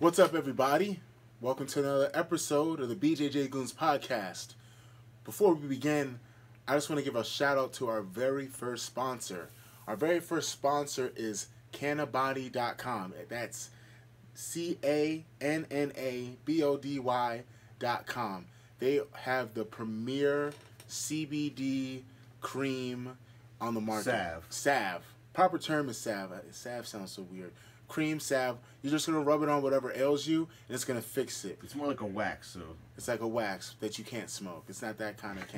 What's up, everybody? Welcome to another episode of the BJJ GOONS podcast. Before we begin, I just want to give a shout out to our very first sponsor. Our very first sponsor is Cannabody.com. That's CANNABODY.com. They have the premier CBD cream on the market. Salve. Proper term is salve. Salve sounds so weird. Cream salve. You're just gonna rub it on whatever ails you, and it's gonna fix it. It's more like a wax, so it's like a wax that you can't smoke. It's not that kind of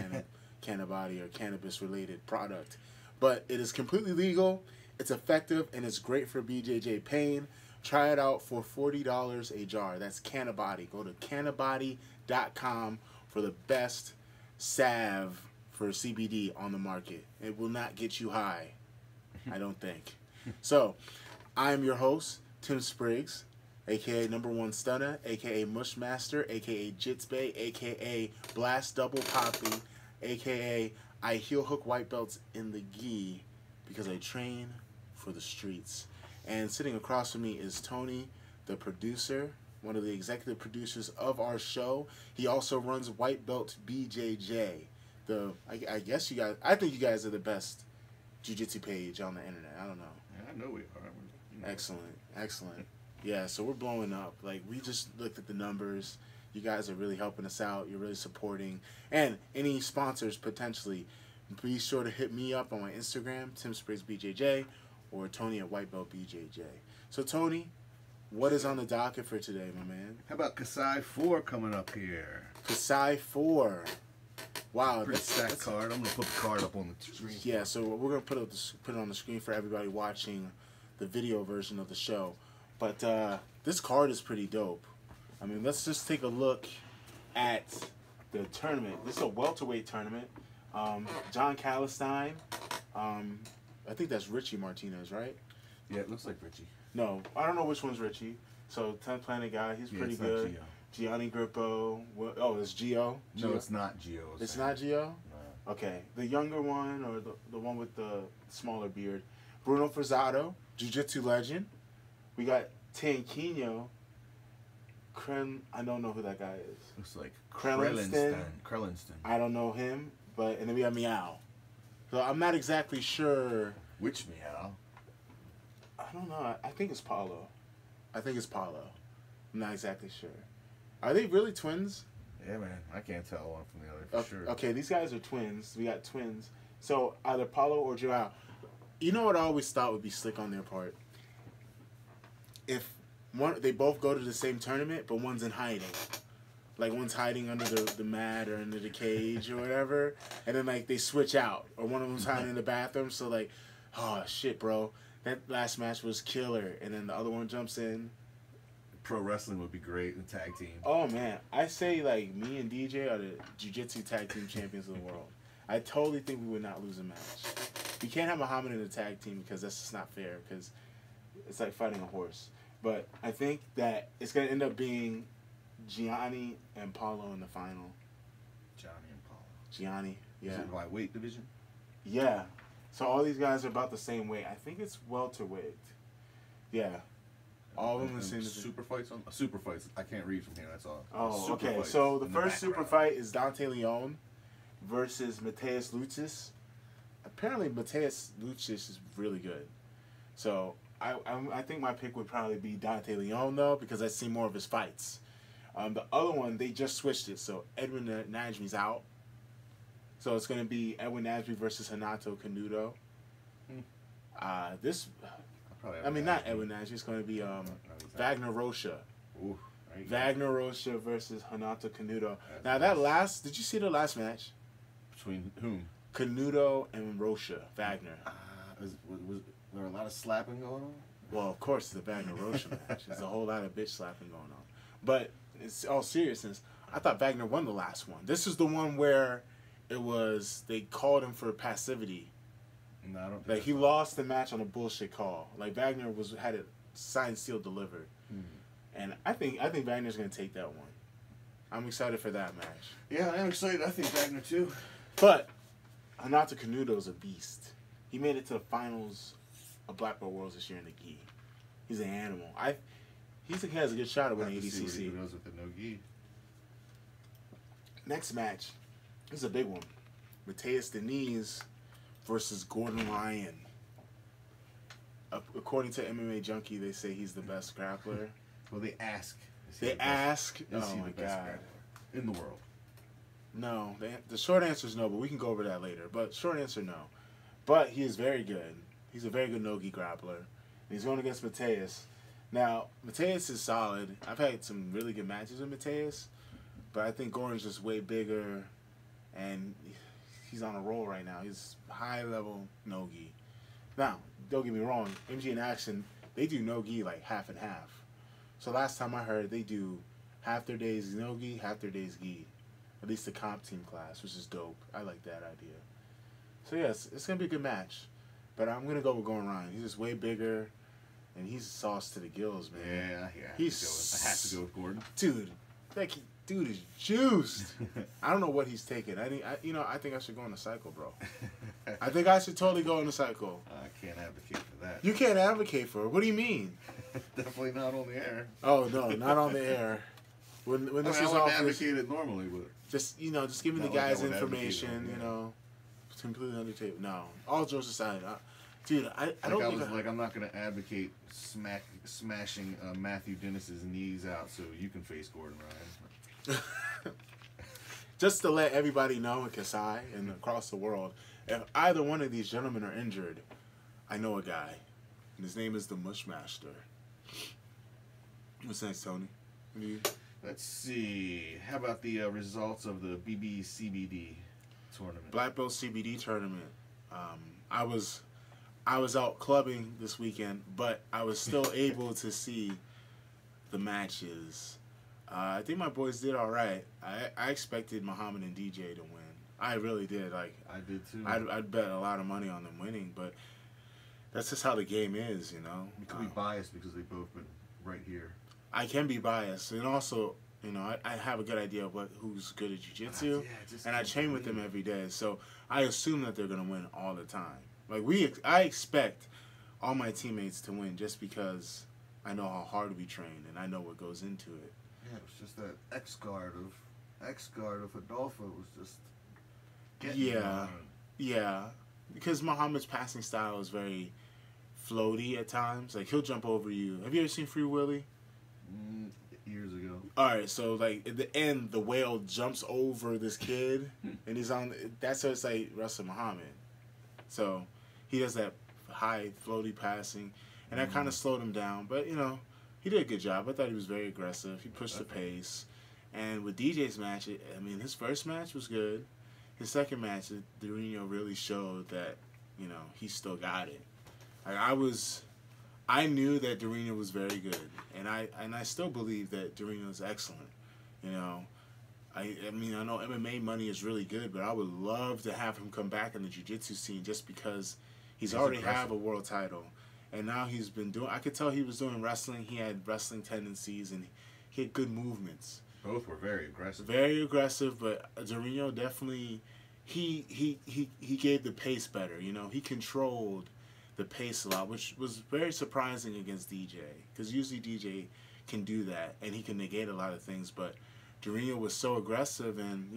cannabis or cannabis related product, but it is completely legal. It's effective and it's great for BJJ pain. Try it out for $40 a jar. That's Cannabody. Go to Cannabody.com for the best salve for CBD on the market. It will not get you high, I don't think. So, I am your host, Tim Spriggs, aka #1 Stunner, aka Mushmaster, aka Jitsbay, aka Blast Double Poppy, aka I heel hook white belts in the gi because I train for the streets. And sitting across from me is Tony, the producer, one of the executive producers of our show. He also runs White Belt BJJ. I guess you guys, I think you guys are the best jiu-jitsu page on the internet. I don't know. Yeah, I know we are. Excellent. Yeah, so we're blowing up. Like, we just looked at the numbers. You guys are really helping us out. You're really supporting. And any sponsors, potentially, be sure to hit me up on my Instagram, Tim Spriggs BJJ, or Tony at White Belt BJJ. So, Tony, what is on the docket for today, my man? How about Kasai 4 coming up here? Kasai 4. Wow, pretty stacked card. I'm gonna put the card up on the screen. Yeah, so we're gonna put it on the screen for everybody watching the video version of the show. But this card is pretty dope. I mean, let's just take a look at the tournament. This is a welterweight tournament. John Calistine. I think that's Richie Martinez, right? Yeah, it looks like Richie. No, I don't know which one's Richie. So 10th Planet guy, he's pretty good. Gianni Grippo. Oh, it's Gio? No, it's not Gio. It's not Gio? No. Okay. The younger one, or the one with the smaller beard. Bruno Frazado, Jiu-Jitsu legend. We got Tanquinho. I don't know who that guy is. Looks like Krellinston. I don't know him. And then we have Meow. So I'm not exactly sure. Which Meow? I don't know. I think it's Paulo. I'm not exactly sure. Are they really twins? Yeah, man. I can't tell one from the other for sure. Okay, these guys are twins. We got twins. So either Paulo or Joao. You know what I always thought would be slick on their part? If they both go to the same tournament, but one's in hiding. Like, one's hiding under the mat or under the cage or whatever. And then, like, they switch out. Or one of them's hiding in the bathroom. So, like, oh, shit, bro. That last match was killer. And then the other one jumps in. Pro wrestling would be great in tag team. Oh, man. I say, like, me and DJ are the jiu-jitsu tag team champions of the world. I totally think we would not lose a match. We can't have Muhammad in the tag team because that's just not fair, because it's like fighting a horse. But I think that it's going to end up being Gianni and Paulo in the final. Gianni, yeah. Is it lightweight division? Yeah. So all these guys are about the same weight. I think it's welterweight. Yeah. All of them the same. Super fights? Super fights. I can't read from here, that's all. Oh, okay. So the first super fight is Dante Leon versus Mateus Lucis. Apparently, Mateus Lucis is really good. So I think my pick would probably be Dante Leon, though, because I've seen more of his fights. The other one, they just switched it. So Edwin Najmi's out. So it's going to be Edwin Najmi versus Renato Canuto. Not Edwin Najmi. It's going to be Wagner Rocha. Ooh, Wagner Rocha versus Renato Canuto. Did you see the last match? Between whom? Canuto and Rocha. Wagner. Was there a lot of slapping going on? Well, of course, it's the Wagner Rocha match. There's a whole lot of bitch slapping going on. But it's all seriousness. I thought Wagner won the last one. This is the one where they called him for passivity. No, I don't think like, he lost the match on a bullshit call. Like, Wagner had it signed, sealed, delivered. And I think Wagner's going to take that one. I'm excited for that match. Yeah, I am excited. I think Wagner, too. But Renato Canuto's a beast. He made it to the finals of Black Belt Worlds this year in the gi. He's an animal. he has a good shot at winning Have to see what he ATCC. does with the no gi. Next match is a big one. Mateus Denise versus Gordon Ryan. According to MMA Junkie, they say he's the best grappler. Well, they ask. They ask. Is Oh he my the best god. grappler in the world? No, the short answer is no, but we can go over that later. But short answer, no. But he is very good. He's a very good no-gi grappler. And he's going against Mateus. Now, Mateus is solid. I've had some really good matches with Mateus, but I think Gordon's just way bigger, and he's on a roll right now. He's high-level no-gi. Now, don't get me wrong, MG in Action, they do no-gi like half and half. So last time I heard, they do half their days no-gi, half their days gi. At least the comp team class, which is dope. I like that idea. So yes, it's going to be a good match. But I'm going to go with Gordon Ryan. He's just way bigger, and he's sauce to the gills, man. Yeah. He's I have to go with Gordon. Dude, dude is juiced. I don't know what he's taking. I think I should go on a cycle, bro. I think I should totally go on a cycle. I can't advocate for that. You can't advocate for it. What do you mean? Definitely not on the air. Oh no, not on the air. When this is I off, would advocate it normally, but just give me the Not like I guys would information. advocate it, yeah. Completely under the table. No, all jokes aside, dude, I I don't was think like, I'm not gonna advocate smashing Matthew Dennis's knees out so you can face Gordon Ryan. just to let everybody know in Kasai and across the world, if either one of these gentlemen are injured, I know a guy, and his name is the MUSHMASTER. What's next, Tony? Let's see. How about the results of the BBCBD tournament? Black Belt CBD tournament. I was out clubbing this weekend, but I was still able to see the matches. I think my boys did all right. I expected Muhammad and DJ to win. I really did. Like I did too. I'd bet a lot of money on them winning, but that's just how the game is, you know. You could be biased because they've both been right here. I can be biased, and also, I have a good idea of who's good at jiu-jitsu, and I train with them every day, so I assume that they're gonna win all the time. Like I expect all my teammates to win just because I know how hard we train and I know what goes into it. Yeah, it was just that X guard of Adolfo was just getting Yeah, because Muhammad's passing style is very floaty at times. Like he'll jump over you. Have you ever seen Free Willy? Years ago. All right, so like at the end, the whale jumps over this kid, and he's on. That's what it's like Russell Muhammad. So he does that high floaty passing, and that kind of slowed him down. But he did a good job. I thought he was very aggressive. He pushed the pace, and with DJ's match, his first match was good. His second match, Dorino really showed that he still got it. Like I knew that Dorino was very good, and I still believe that Dorino is excellent. I know MMA money is really good, but I would love to have him come back in the jiu-jitsu scene just because he's already have a world title, and now he's been doing. I could tell he was doing wrestling. He had wrestling tendencies, and he had good movements. Both were very aggressive. Very aggressive, but Dorino definitely he gave the pace better. He controlled the pace a lot, which was very surprising against DJ, because usually DJ can do that and he can negate a lot of things, but Dorino was so aggressive and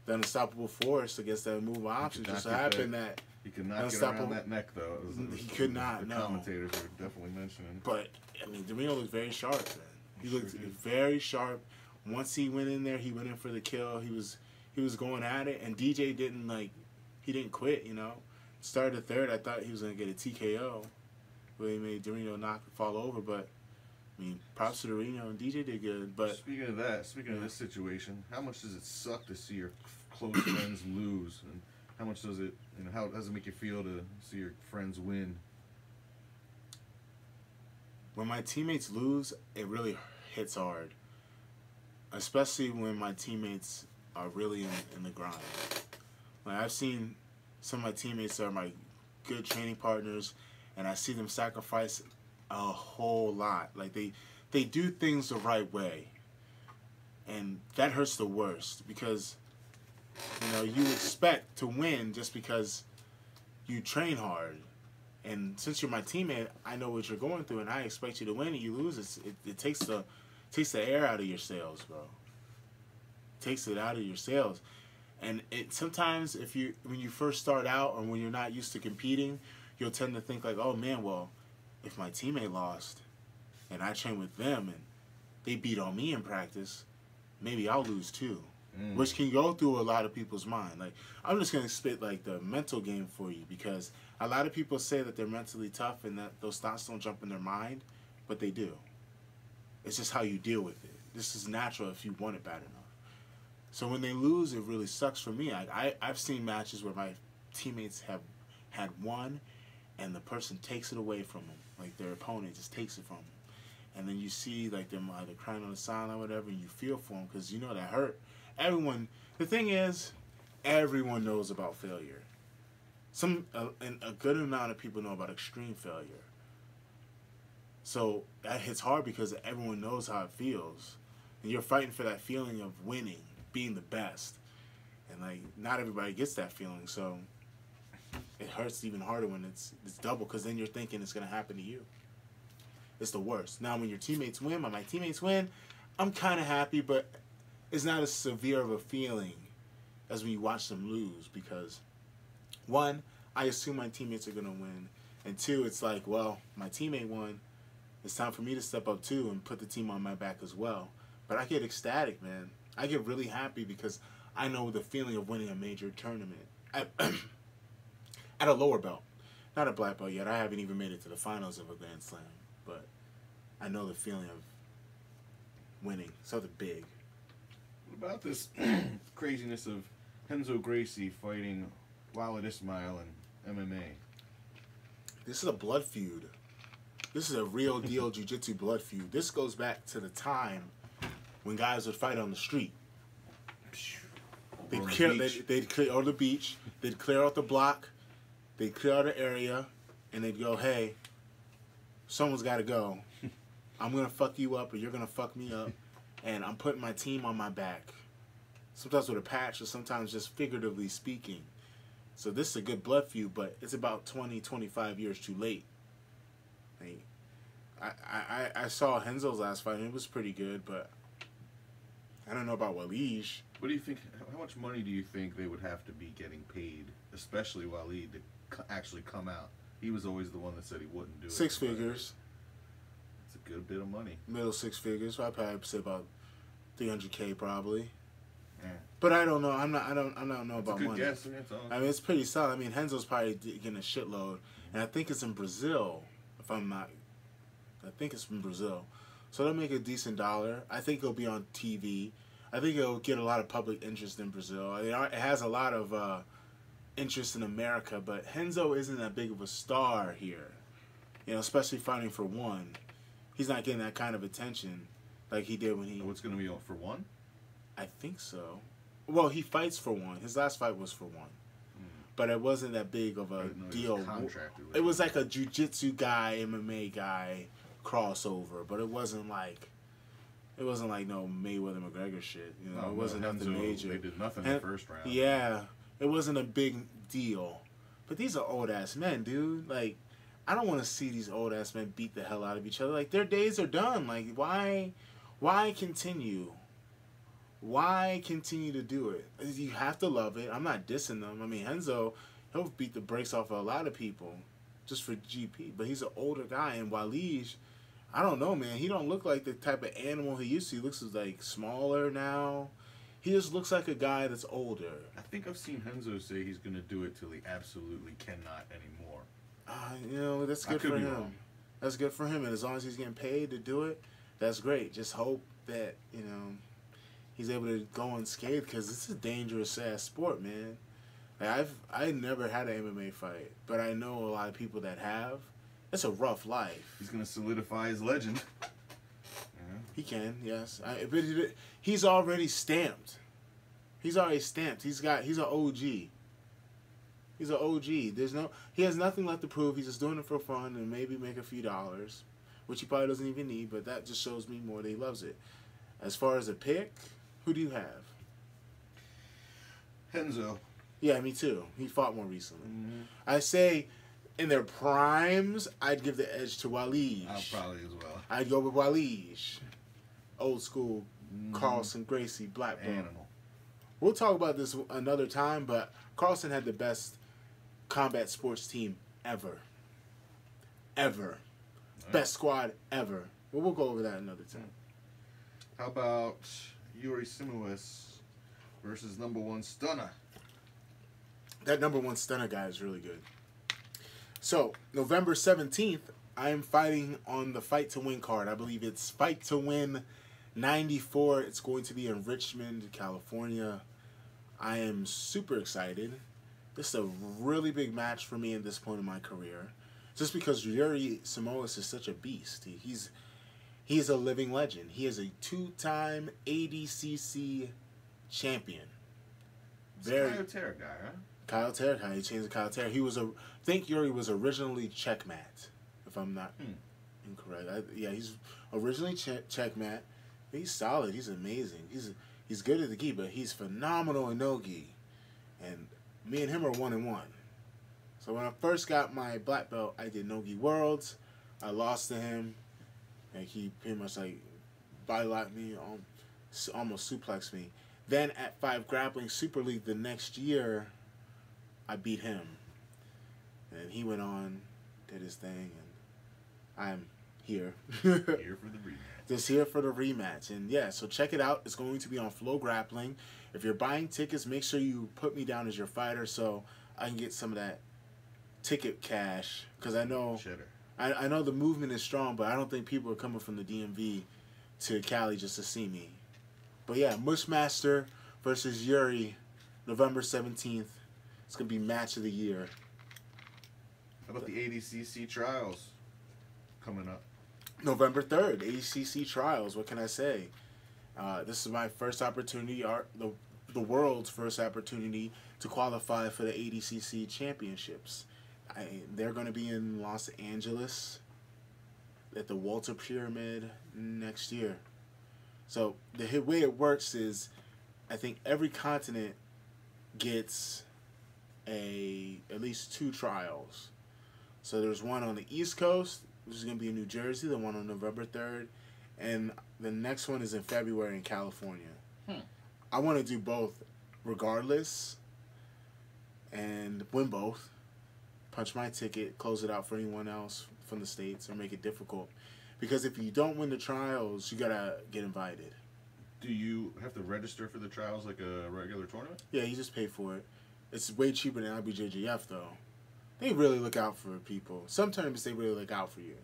the unstoppable force against that move option just so happened that he could not get around that neck though. He could not. The commentators were definitely mentioning. But Dorino looked very sharp, man. He looked very sharp. Once he went in there, he went in for the kill. He was going at it, and DJ didn't quit. Started the third, I thought he was gonna get a TKO, where he made Dorino fall over. But props to Dorino, and DJ did good. But speaking of this situation, how much does it suck to see your close friends lose, and how much does it, how does it make you feel to see your friends win? When my teammates lose, it really hits hard, especially when my teammates are really in the grind. Like I've seen some of my teammates that are my good training partners, and I see them sacrifice a whole lot. Like they do things the right way, and that hurts the worst because you expect to win just because you train hard And since you're my teammate, I know what you're going through, and I expect you to win. And you lose, it takes the air out of your sails, bro. It takes it out of your sails. And it sometimes when you first start out or when you're not used to competing, you'll tend to think like, oh man, well, if my teammate lost and I train with them and they beat on me in practice, maybe I'll lose too. Which can go through a lot of people's mind. Like, I'm just gonna spit like the mental game for you, because a lot of people say that they're mentally tough and that those thoughts don't jump in their mind, but they do. It's just how you deal with it. This is natural if you want it bad enough. So when they lose, it really sucks for me. I've seen matches where my teammates have had won, and the person takes it away from them. Like, their opponent just takes it from them. And then you see like them either crying on the sideline or whatever, and you feel for them because you know that hurt. The thing is, everyone knows about failure. And a good amount of people know about extreme failure. So that hits hard because everyone knows how it feels. And you're fighting for that feeling of winning, being the best. And like, not everybody gets that feeling, so it hurts even harder when it's double, because then you're thinking it's gonna happen to you. It's the worst. Now when your teammates win, my teammates win, I'm kinda happy, but it's not as severe of a feeling as when you watch them lose, because one, I assume my teammates are gonna win, and two, it's like, well, my teammate won. It's time for me to step up too and put the team on my back as well. But I get ecstatic, man. I get really happy because I know the feeling of winning a major tournament at a lower belt, not a black belt yet. I haven't even made it to the finals of a Grand Slam, but I know the feeling of winning something big. What about this craziness of Renzo Gracie fighting Walid Ismail in MMA? This is a blood feud. This is a real deal jiu-jitsu blood feud. This goes back to the time when guys would fight on the street. They'd clear out the beach. They'd clear out the block. They'd clear out the area, and they'd go, "Hey, someone's got to go. I'm gonna fuck you up, or you're gonna fuck me up, and I'm putting my team on my back." Sometimes with a patch, or sometimes just figuratively speaking. So this is a good blood feud, but it's about 20, 25 years too late. Like, I saw Renzo's last fight, and it was pretty good, but I don't know about Walid. What do you think? How much money do you think they would have to be getting paid, especially Walid, to actually come out? He was always the one that said he wouldn't do it. Six figures. It's a good bit of money. Middle six figures. I'd probably say about $300K probably. Yeah. But I don't know. I don't know about money. Guess, that's all. I mean, it's pretty solid. I mean, Renzo's probably getting a shitload, and I think it's in Brazil. If I'm not, I think it's from Brazil. So they'll make a decent dollar. I think it'll be on TV. I think it'll get a lot of public interest in Brazil. I mean, it has a lot of interest in America, but Renzo isn't that big of a star here. You know, especially fighting for one. He's not getting that kind of attention like he did when he... What's going to be for one? I think so. Well, he fights for one. His last fight was for one. But it wasn't that big of a deal. It was like a jiu-jitsu guy, MMA guy crossover, but it wasn't like no Mayweather McGregor shit. You know, it wasn't nothing major. They did nothing in the first round. Yeah, it wasn't a big deal. But these are old ass men, dude. Like, I don't want to see these old ass men beat the hell out of each other. Like, their days are done. Like, why continue? Why continue to do it? You have to love it. I'm not dissing them. I mean, Renzo, he'll beat the brakes off of a lot of people just for GP. But he's an older guy. And Walid, I don't know, man. He don't look like the type of animal he used to. He looks like smaller now. He just looks like a guy that's older. I think I've seen Renzo say he's going to do it till he absolutely cannot anymore. You know, that's good for him. That's good for him. And as long as he's getting paid to do it, that's great. Just hope that, you know, he's able to go unscathed, because it's a dangerous ass sport, man. Like, I never had an MMA fight, but I know a lot of people that have. It's a rough life. He's gonna solidify his legend. He can, yes. But he's already stamped. He's already stamped. He's an OG. He's an OG. He has nothing left to prove. He's just doing it for fun and maybe make a few dollars, which he probably doesn't even need. But that just shows me more that he loves it. As far as a pick, who do you have? Renzo. Yeah, me too. He fought more recently. I say In their primes, I'd give the edge to Waleed. I'll probably as well. I'd go with Waleed. Old school, Carlson Gracie, black belt. Animal. We'll talk about this another time, but Carlson had the best combat sports team ever. Ever. Right. Best squad ever. But we'll go over that another time. How about Yuri Simoes versus #1 Stunner? That #1 Stunner guy is really good. So, November 17th, I am fighting on the Fight to Win card. I believe it's Fight to Win 94. It's going to be in Richmond, California. I am super excited. This is a really big match for me at this point in my career. Just because Yuri Simoes is such a beast. He's a living legend. He is a 2-time ATCC champion. Very Kyle Terra guy, huh? Kyle Terra guy. He changed to Kyle Terra. I think Yuri was originally Checkmat, if I'm not incorrect. He's originally Checkmat. He's solid. He's amazing. He's good at the gi, but he's phenomenal in no gi. And me and him are 1-1. So when I first got my black belt, I did no gi worlds. I lost to him. And he pretty much like body locked me, almost suplexed me. Then at 5 Grappling Super League the next year, I beat him. And he went on, did his thing, and I'm here. Here for the rematch. Just here for the rematch. And yeah, so check it out. It's going to be on Flow Grappling. If you're buying tickets, make sure you put me down as your fighter so I can get some of that ticket cash. Because I know... I know the movement is strong, but I don't think people are coming from the DMV to Cali just to see me. But yeah, Mushmaster versus Yuri, November 17th. It's going to be match of the year. How about the ATCC Trials coming up? November 3rd, ATCC Trials. What can I say? This is my first opportunity, the world's first opportunity to qualify for the ATCC Championships. They're going to be in Los Angeles at the Walter Pyramid next year. So the way it works is I think every continent gets at least 2 trials. So there's one on the East Coast, which is going to be in New Jersey, the one on November 3rd. And the next one is in February in California. I want to do both regardless and win both. Punch my ticket, close it out for anyone else from the States, or make it difficult. Because if you don't win the trials, you got to get invited. Do you have to register for the trials like a regular tournament? Yeah, you just pay for it. It's way cheaper than IBJJF, though. They really look out for people. Sometimes they really look out for you.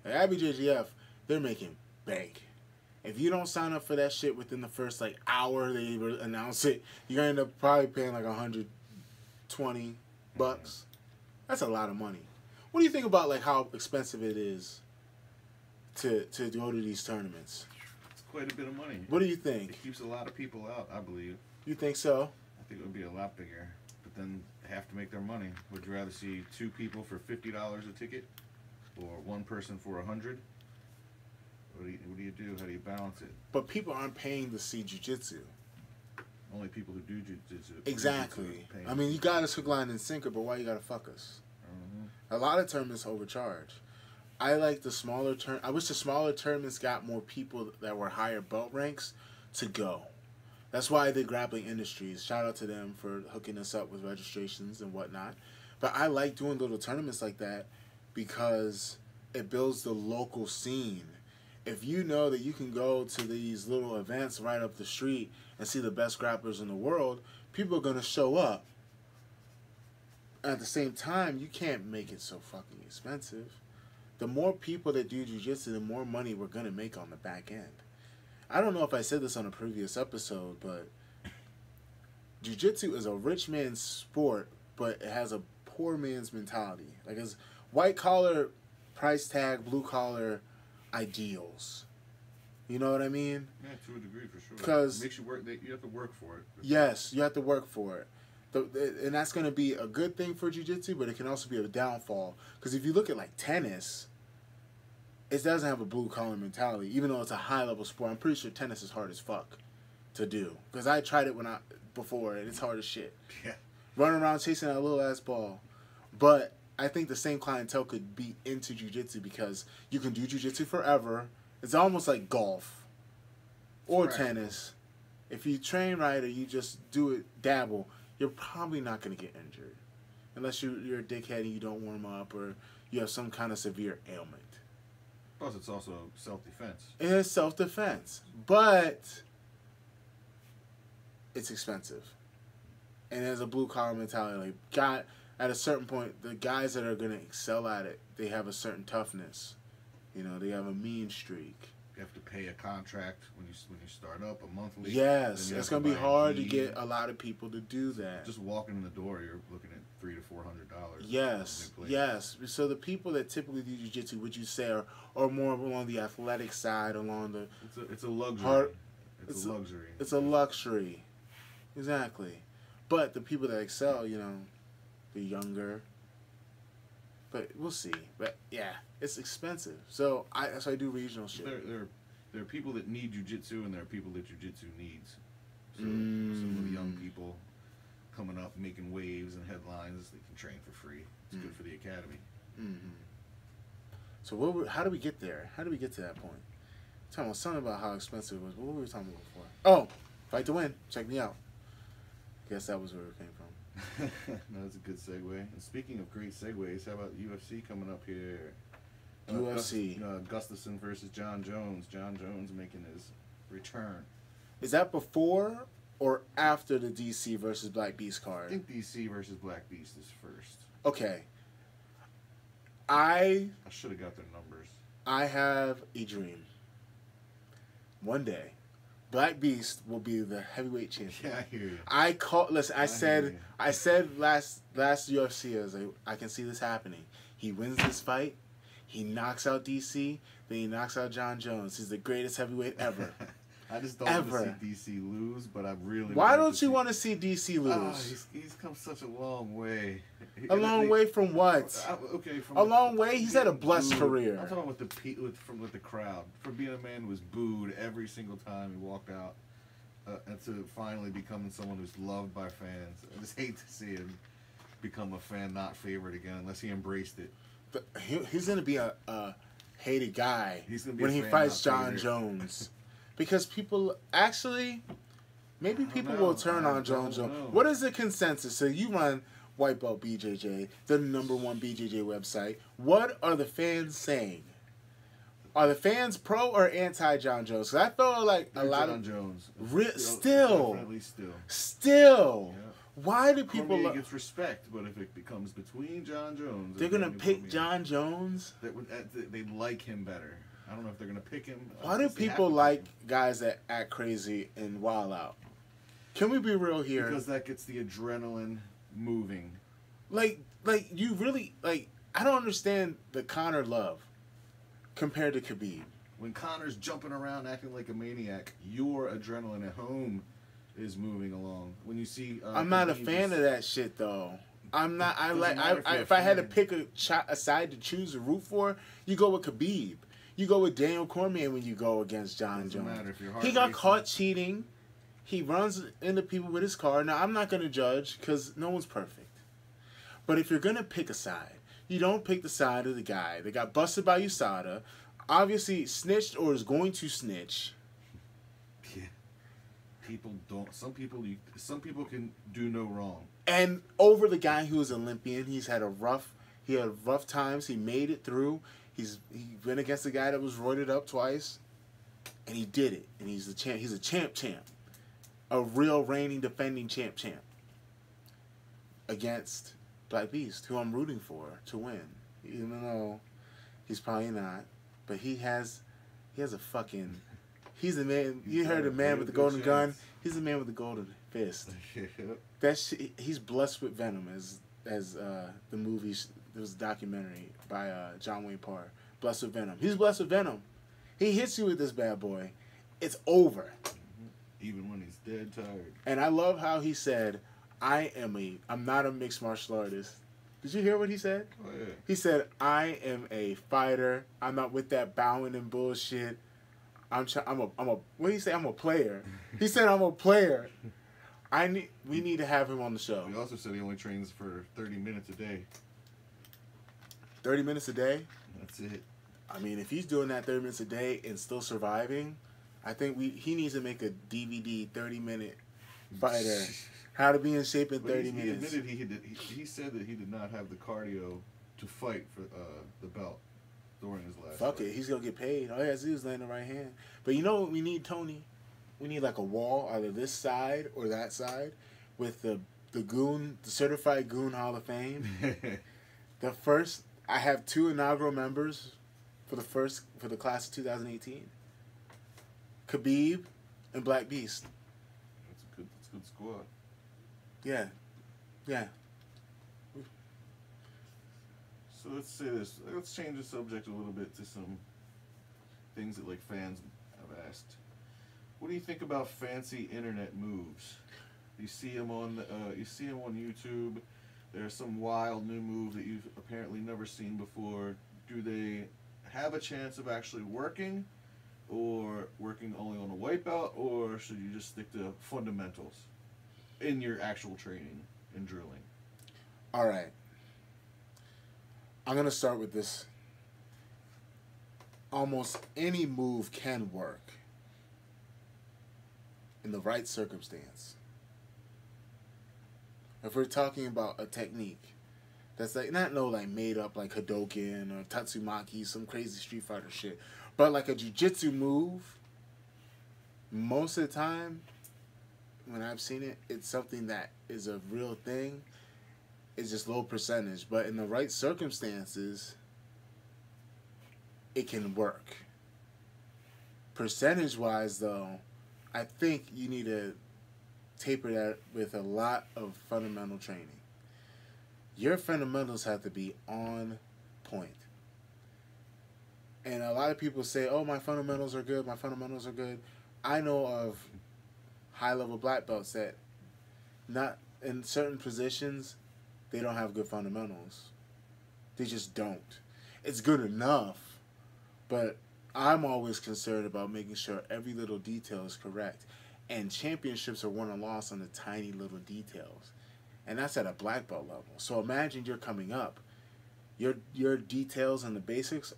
At IBJJF, they're making bank. If you don't sign up for that shit within the first hour they announce it, you're going to end up probably paying like $120. That's a lot of money. What do you think about how expensive it is to go to these tournaments? It's quite a bit of money. What do you think? It keeps a lot of people out, I believe. You think so? I think it would be a lot bigger. But then they have to make their money. Would you rather see 2 people for $50 a ticket? Or 1 person for $100? What do you do? How do you balance it? But people aren't paying to see jiu-jitsu. Only people who do jiu-jitsu. Exactly. I mean, you got us hook, line, and sinker, but why you got to fuck us? A lot of tournaments overcharge. I like the smaller I wish the smaller tournaments got more people that were higher belt ranks to go. That's why I did Grappling Industries. Shout out to them for hooking us up with registrations and whatnot. But I like doing little tournaments like that because it builds the local scene. If you know that you can go to these little events right up the street and see the best grapplers in the world, people are going to show up. At the same time, you can't make it so fucking expensive. The more people that do jiu-jitsu, the more money we're going to make on the back end. I don't know if I said this on a previous episode, but jiu-jitsu is a rich man's sport, but it has a poor man's mentality. Like, it's white-collar, price tag, blue-collar ideals. You know what I mean? Yeah, to a degree, for sure. Because it makes you work. You have to work for it. Yes, you have to work for it. And that's going to be a good thing for jiu-jitsu, but it can also be a downfall. Because if you look at, tennis, it doesn't have a blue-collar mentality, even though it's a high-level sport. I'm pretty sure tennis is hard as fuck to do. Because I tried it before, and it's hard as shit. Yeah. Running around chasing that little-ass ball. But I think the same clientele could be into jiu-jitsu because you can do jiu-jitsu forever. It's almost like golf or tennis. If you train right or you just do it, dabble, you're probably not going to get injured. Unless you're a dickhead and you don't warm up or you have some kind of severe ailment. Plus, it's also self-defense. It is self-defense. But it's expensive. And there's a blue-collar mentality. Like, at a certain point, the guys that are going to excel at it, they have a certain toughness. You know, they have a mean streak. You have to pay a contract when you start up, a monthly. Yes, it's going to be hard to get a lot of people to do that. Just walking in the door, you're looking at $300 to $400. Yes, yes. So the people that typically do jiu-jitsu, would you say, are more along the athletic side, along the... It's a luxury. It's a luxury. It's a luxury. Exactly. But the people that excel, you know, they're younger. But we'll see. But yeah, it's expensive. So that's why I do regional shit. There are people that need jiu-jitsu and there are people that jiu-jitsu needs. So some of the young people coming up making waves and headlines, they can train for free. It's good for the academy. So how do we get there? How do we get to that point? Talking about something about how expensive it was. What were we talking about before? Oh, Fight to Win. Check me out. Guess that was where it came from. No, that's a good segue. And speaking of great segues, how about UFC coming up here? UFC. Gustafsson versus John Jones. John Jones making his return. Is that before or after the DC versus Black Beast card? I think DC versus Black Beast is first. Okay. I should have got their numbers. I have a dream. One day, Black Beast will be the heavyweight champion. Yeah, I hear you. Listen, I said last UFC, I was like, I can see this happening. He wins this fight, he knocks out DC, then he knocks out John Jones. He's the greatest heavyweight ever. I just don't want to see DC lose, but I really. Why don't you want to see DC lose? Oh, he's come such a long way. A long way from what? A long way. He's had a blessed career. I'm talking with the crowd, for being a man who was booed every single time he walked out, and to finally becoming someone who's loved by fans. I just hate to see him become a fan not favorite again, unless he embraced it. But he's gonna be a hated guy when he fights John Jones. Because people maybe people will turn on John Jones. What is the consensus? So you run White Belt BJJ, the #1 BJJ website. What are the fans saying? Are the fans pro or anti John Jones? Because I feel like a lot of Jones. Still. Yeah. Why do people? Cormier gets respect, but if it becomes between John Jones, they're gonna pick John Jones. They like him better. I don't know if they're gonna pick him. Why do people like guys that act crazy and wild out? Can we be real here? Because that gets the adrenaline moving. Like you really I don't understand the Conor love compared to Khabib. When Conor's jumping around acting like a maniac, your adrenaline at home is moving along. When you see, I'm not a fan of that shit though. I'm not. If I had to pick a side to choose to root for, you go with Khabib. You go with Daniel Cormier when you go against John Jones. He got caught cheating. He runs into people with his car. Now, I'm not going to judge because no one's perfect. But if you're going to pick a side, you don't pick the side of the guy that got busted by USADA, obviously snitched or is going to snitch. Yeah. People don't. Some people can do no wrong. And over the guy who was Olympian, he had rough times. He made it through. He went against a guy that was roided up twice, and he did it. And he's the champ. He's a champ, a real reigning, defending champ against Black Beast, who I'm rooting for to win. Even though he's probably not, but he has a fucking. He's a man. You heard the man with the golden gun. He's the man with the golden fist. He's blessed with venom, as the movie. There was a documentary by John Wayne Parr. Blessed with venom. He's blessed with venom. He hits you with this bad boy. It's over. Even when he's dead tired. And I love how he said, I'm not a mixed martial artist. Did you hear what he said? Oh, yeah. He said, I am a fighter. I'm not with that bowing and bullshit. What did he say? I'm a player. He said I'm a player. We need to have him on the show. He also said he only trains for 30 minutes a day. 30 minutes a day. That's it. I mean, if he's doing that 30 minutes a day and still surviving, I think he needs to make a DVD 30-minute fighter. How to be in shape in 30 minutes. He admitted he said that he did not have the cardio to fight for the belt during his last Fuck fight. it, he's gonna get paid. All he has to do is land the right hand. But you know what we need, Tony? We need like a wall, either this side or that side, with the certified Goon Hall of Fame. I have 2 inaugural members for the class of 2018. Khabib and Black Beast. That's a good squad. Yeah. So let's say this. Let's change the subject a little bit to some things that like fans have asked. What do you think about fancy internet moves? You see them on YouTube. There's some wild new move that you've apparently never seen before. Do they have a chance of actually working, or working only on a white belt, or should you just stick to fundamentals in your actual training and drilling? All right. I'm going to start with this. Almost any move can work in the right circumstance. If we're talking about a technique that's like not made up like Hadoken or Tatsumaki, some crazy Street Fighter shit, but like a jiu-jitsu move, most of the time when I've seen it, it's something that is a real thing. It's just low percentage, but in the right circumstances, it can work. Percentage-wise, though, I think you need to taper that with a lot of fundamental training. Your fundamentals have to be on point. And a lot of people say, oh, my fundamentals are good, my fundamentals are good. I know of high-level black belts that not in certain positions, they don't have good fundamentals. They just don't. It's good enough, but I'm always concerned about making sure every little detail is correct. And championships are won and lost on the tiny little details. And that's at a black belt level. So imagine you're coming up. Your details and the basics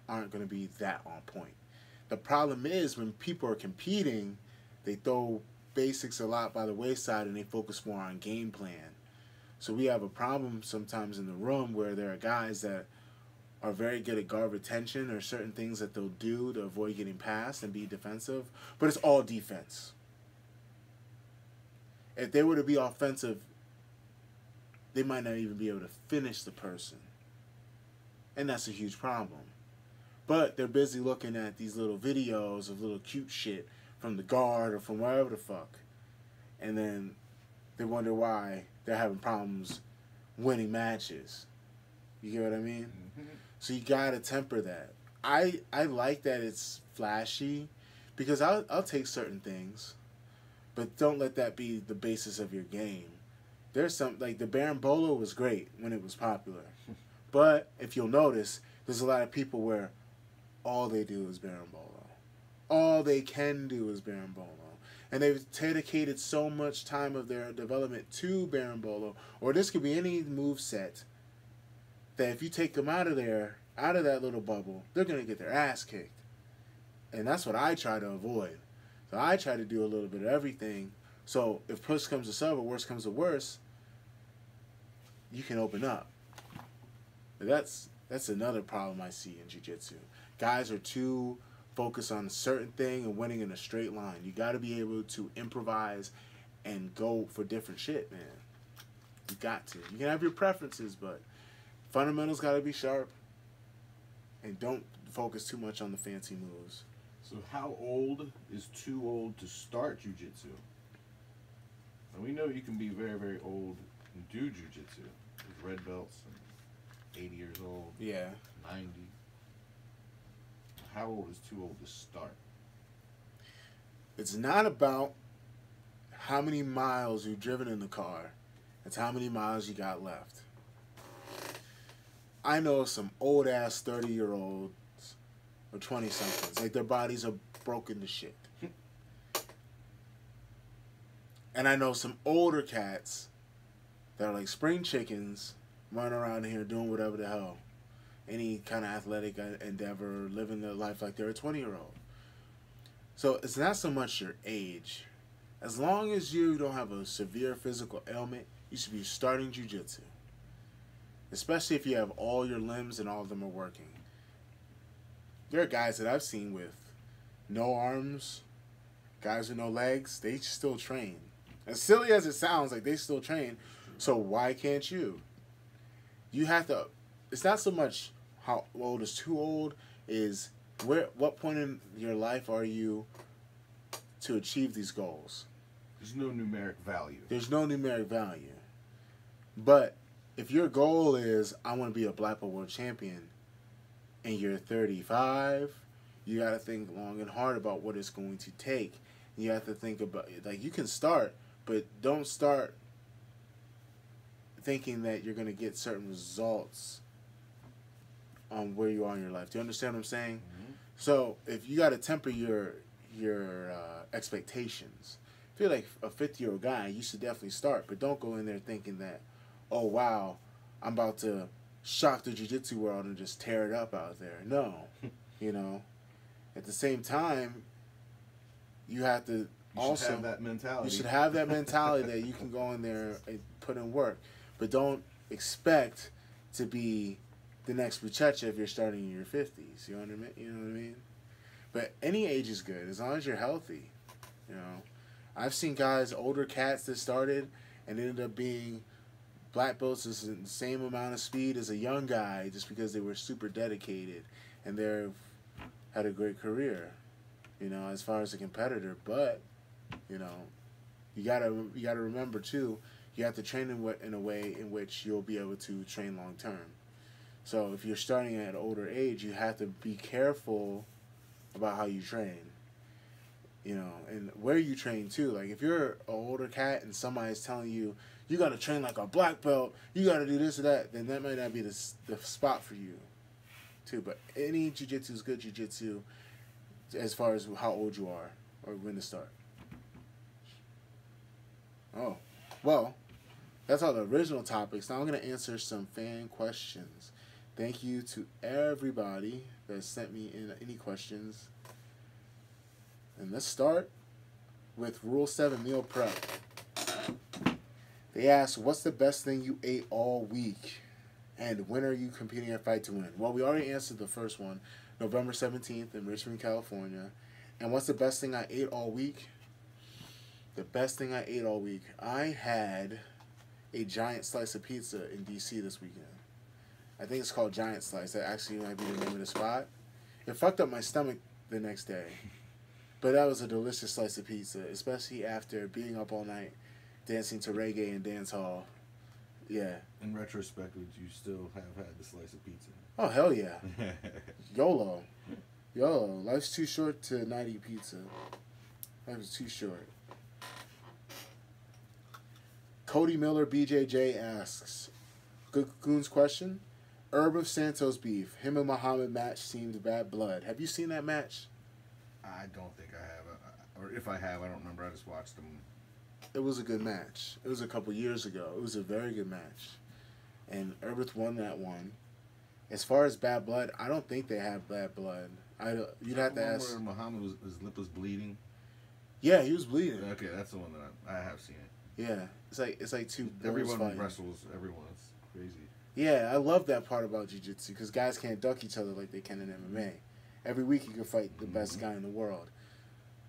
aren't going to be that on point. The problem is when people are competing, they throw basics a lot by the wayside and they focus more on game plan. So we have a problem sometimes in the room where there are guys that are very good at guard retention or certain things that they'll do to avoid getting past and be defensive, but it's all defense. If they were to be offensive, they might not even be able to finish the person. And that's a huge problem. But they're busy looking at these little videos of little cute shit from the guard or from wherever the fuck. And then they wonder why they're having problems winning matches. You get what I mean? Mm-hmm. So you gotta temper that. I like that it's flashy because I'll take certain things, but don't let that be the basis of your game. There's some, like the Berimbolo was great when it was popular. But if you'll notice, there's a lot of people where all they do is Berimbolo. All they can do is Berimbolo. And they've dedicated so much time of their development to Berimbolo, or this could be any move set, that if you take them out of there, out of that little bubble, they're going to get their ass kicked. And that's what I try to avoid. So I try to do a little bit of everything. So if push comes to shove or worse comes to worse, you can open up. That's another problem I see in jiu-jitsu. Guys are too focused on a certain thing and winning in a straight line. You got to be able to improvise and go for different shit, man. You got to. You can have your preferences, but fundamentals got to be sharp. And don't focus too much on the fancy moves. So how old is too old to start jiu-jitsu? And we know you can be very, very old and do jiu-jitsu with red belts and 80 years old. Yeah. 90. How old is too old to start? It's not about how many miles you've driven in the car. It's how many miles you got left. I know some old-ass 30-year-olds or 20-somethings. Like, their bodies are broken to shit. And I know some older cats that are like spring chickens running around here doing whatever the hell. any kind of athletic endeavor, living their life like they're a 20-year-old. So it's not so much your age. As long as you don't have a severe physical ailment, you should be starting jiu-jitsu. Especially if you have all your limbs and all of them are working. There are guys that I've seen with no arms, guys with no legs, they still train. As silly as it sounds, like they still train. So why can't you? You have to, it's not so much how old is too old, is what point in your life are you to achieve these goals? There's no numeric value. There's no numeric value. But if your goal is, I want to be a black belt world champion, and you're 35, you got to think long and hard about what it's going to take. You have to think about, like, you can start, but don't start thinking that you're going to get certain results on where you are in your life. Do you understand what I'm saying? Mm-hmm. So if you got to temper your expectations. If you're like a 50-year-old guy, you should definitely start, but don't go in there thinking that, oh wow, I'm about to shock the jiu-jitsu world and just tear it up out there. No. You know, at the same time, you have to also have that mentality. You should have that mentality that you can go in there and put in work, but don't expect to be the next Buchecha if you're starting in your 50s. You know what I mean? You know what I mean? But any age is good as long as you're healthy. You know, I've seen guys, older cats that started and ended up being black belts is the same amount of speed as a young guy just because they were super dedicated and they've had a great career, you know, as far as a competitor. But, you know, you gotta remember too, you have to train in a way in which you'll be able to train long term. So if you're starting at an older age, you have to be careful about how you train, you know, and where you train too. Like if you're an older cat and somebody's telling you, you got to train like a black belt, you got to do this or that, then that might not be the spot for you too. But any jiu-jitsu is good jiu-jitsu as far as how old you are or when to start. Oh, well, that's all the original topics. Now I'm going to answer some fan questions. Thank you to everybody that sent me in any questions. And let's start with Rule 7 meal prep. They asked, what's the best thing you ate all week? And when are you competing at Fight to Win? Well, we already answered the first one, November 17th in Richmond, California. And what's the best thing I ate all week? The best thing I ate all week. I had a giant slice of pizza in D.C. this weekend. I think it's called Giant Slice. That actually might be the name of the spot. It fucked up my stomach the next day. But that was a delicious slice of pizza, especially after being up all night dancing to reggae and dance hall. Yeah. In retrospect, would you still have had the slice of pizza? Oh, hell yeah. YOLO. YOLO. Life's too short to not eat pizza. Life is too short. Cody Miller BJJ asks, Goon's question, Herb of Santos beef. Him and Muhammad match seemed bad blood. Have you seen that match? I don't think I have. Or if I have, I don't remember. I just watched them. It was a good match. It was a couple years ago. It was a very good match. And Herbert won that one. As far as bad blood, I don't think they have bad blood. You'd have to ask. Where Muhammad his lip was bleeding. Yeah, he was bleeding. Okay, that's the one that I have seen it. Yeah, it's like two. Everyone fighting. wrestles. Everyone's crazy. Yeah, I love that part about jiu-jitsu because guys can't duck each other like they can in MMA. Every week you can fight the best guy in the world.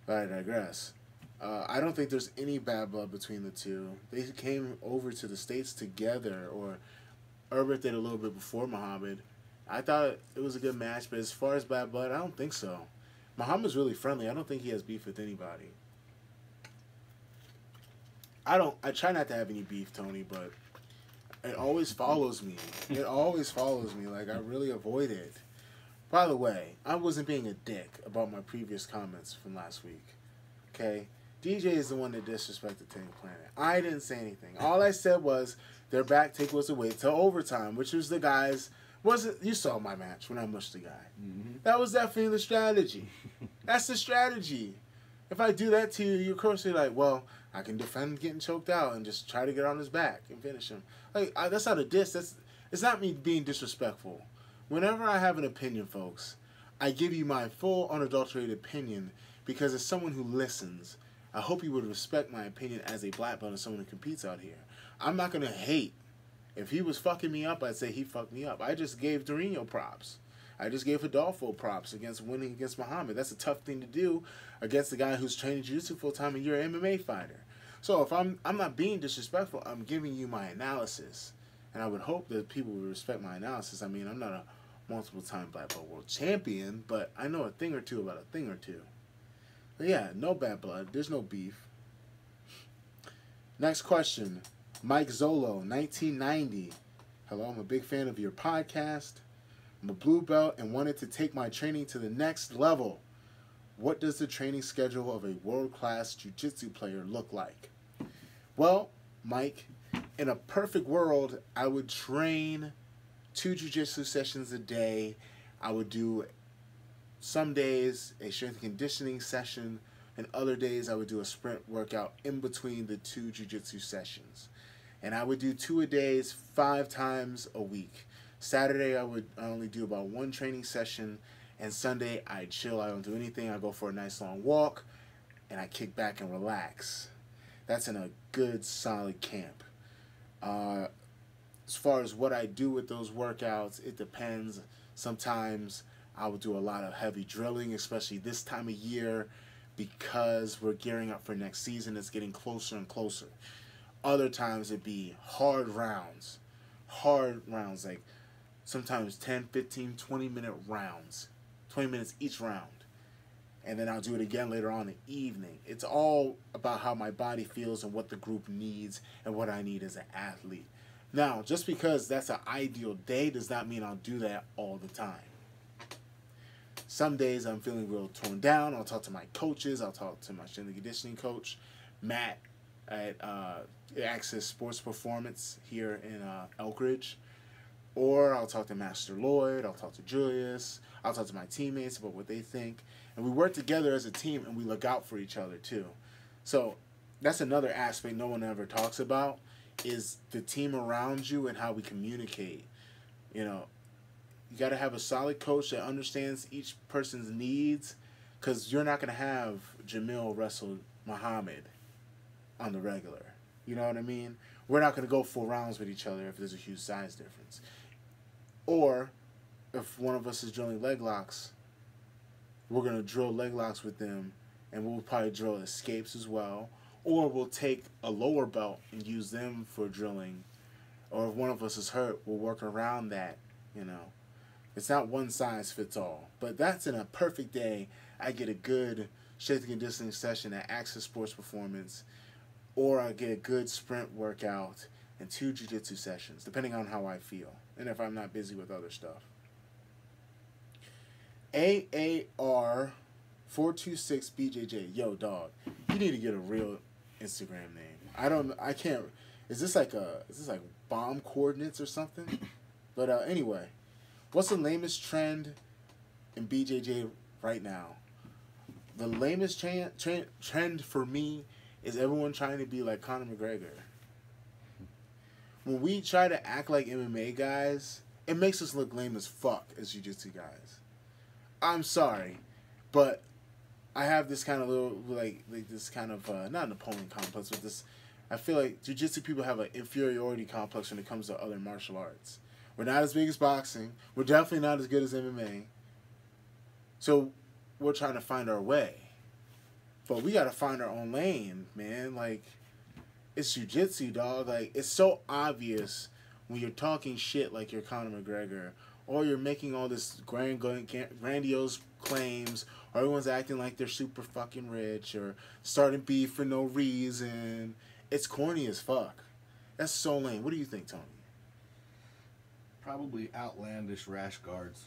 But I digress. I don't think there's any bad blood between the two. They came over to the States together, or Herbert did a little bit before Muhammad. I thought it was a good match, but as far as bad blood, I don't think so. Muhammad's really friendly. I don't think he has beef with anybody. I try not to have any beef, Tony, but it always follows me. It always follows me. Like, I really avoid it. By the way, I wasn't being a dick about my previous comments from last week. Okay? DJ is the one that disrespected Tank Planet. I didn't say anything. All I said was their back take was away to overtime, which was the guys. You saw my match when I mushed the guy. Mm-hmm. That was definitely the strategy. That's the strategy. If I do that to you, you of course you're like, well, I can defend getting choked out and just try to get on his back and finish him. Like that's not a diss. It's not me being disrespectful. whenever I have an opinion, folks, I give you my full, unadulterated opinion because as someone who listens, I hope you would respect my opinion as a black belt and someone who competes out here. I'm not going to hate. If he was fucking me up, I'd say he fucked me up. I just gave Turia props. I just gave Adolfo props against winning against Muhammad. That's a tough thing to do against the guy who's training jiu-jitsu full-time and you're an MMA fighter. So if I'm not being disrespectful, I'm giving you my analysis. And I would hope that people would respect my analysis. I mean, I'm not a multiple-time black belt world champion, but I know a thing or two about a thing or two. But yeah, no bad blood. There's no beef. Next question. Mike Zolo, 1990. Hello, I'm a big fan of your podcast. I'm a blue belt and wanted to take my training to the next level. What does the training schedule of a world-class jiu-jitsu player look like? Well, Mike, in a perfect world, I would train 2 jiu-jitsu sessions a day. I would do some days a strength and conditioning session, and other days I would do a sprint workout in between the 2 jiu-jitsu sessions. And I would do 2 a days 5 times a week. Saturday I would only do about 1 training session, and Sunday I chill. I don't do anything. I go for a nice long walk, and I kick back and relax. That's in a good solid camp. As far as what I do with those workouts, it depends. Sometimes I would do a lot of heavy drilling, especially this time of year, because we're gearing up for next season. It's getting closer and closer. Other times it'd be hard rounds, like sometimes 10, 15, 20-minute rounds, 20 minutes each round. And then I'll do it again later on in the evening. It's all about how my body feels and what the group needs and what I need as an athlete. Now, just because that's an ideal day does not mean I'll do that all the time. Some days I'm feeling real torn down. I'll talk to my coaches. I'll talk to my strength and conditioning coach, Matt, at Access Sports Performance here in Elkridge. Or I'll talk to Master Lloyd. I'll talk to Julius. I'll talk to my teammates about what they think. And we work together as a team, and we look out for each other, too. So that's another aspect no one ever talks about, is the team around you and how we communicate. You know, you got to have a solid coach that understands each person's needs, because you're not going to have Jamil wrestle Muhammad on the regular. You know what I mean? We're not going to go 4 rounds with each other if there's a huge size difference. Or if one of us is drilling leg locks, we're going to drill leg locks with them, and we'll probably drill escapes as well. Or we'll take a lower belt and use them for drilling. Or if one of us is hurt, we'll work around that, you know. It's not one size fits all. But that's in a perfect day. I get a good strength and conditioning session at Access Sports Performance. Or I get a good sprint workout and 2 jiu-jitsu sessions, depending on how I feel. And if I'm not busy with other stuff. AAR426 BJJ. Yo, dog. You need to get a real Instagram name. I can't. Is this like bomb coordinates or something? But anyway, what's the lamest trend in BJJ right now? The lamest trend for me is everyone trying to be like Conor McGregor. When we try to act like MMA guys, it makes us look lame as fuck as jiu-jitsu guys. I'm sorry, but I have this kind of little, like this kind of, not Napoleon complex, but this, I feel like jiu-jitsu people have an inferiority complex when it comes to other martial arts. We're not as big as boxing. We're definitely not as good as MMA. So we're trying to find our way. But we got to find our own lane, man. Like, it's jiu-jitsu, dog. Like, it's so obvious when you're talking shit like you're Conor McGregor, or you're making all this grandiose claims, or everyone's acting like they're super fucking rich, or starting beef for no reason. It's corny as fuck. That's so lame. What do you think, Tony? Probably outlandish rash guards.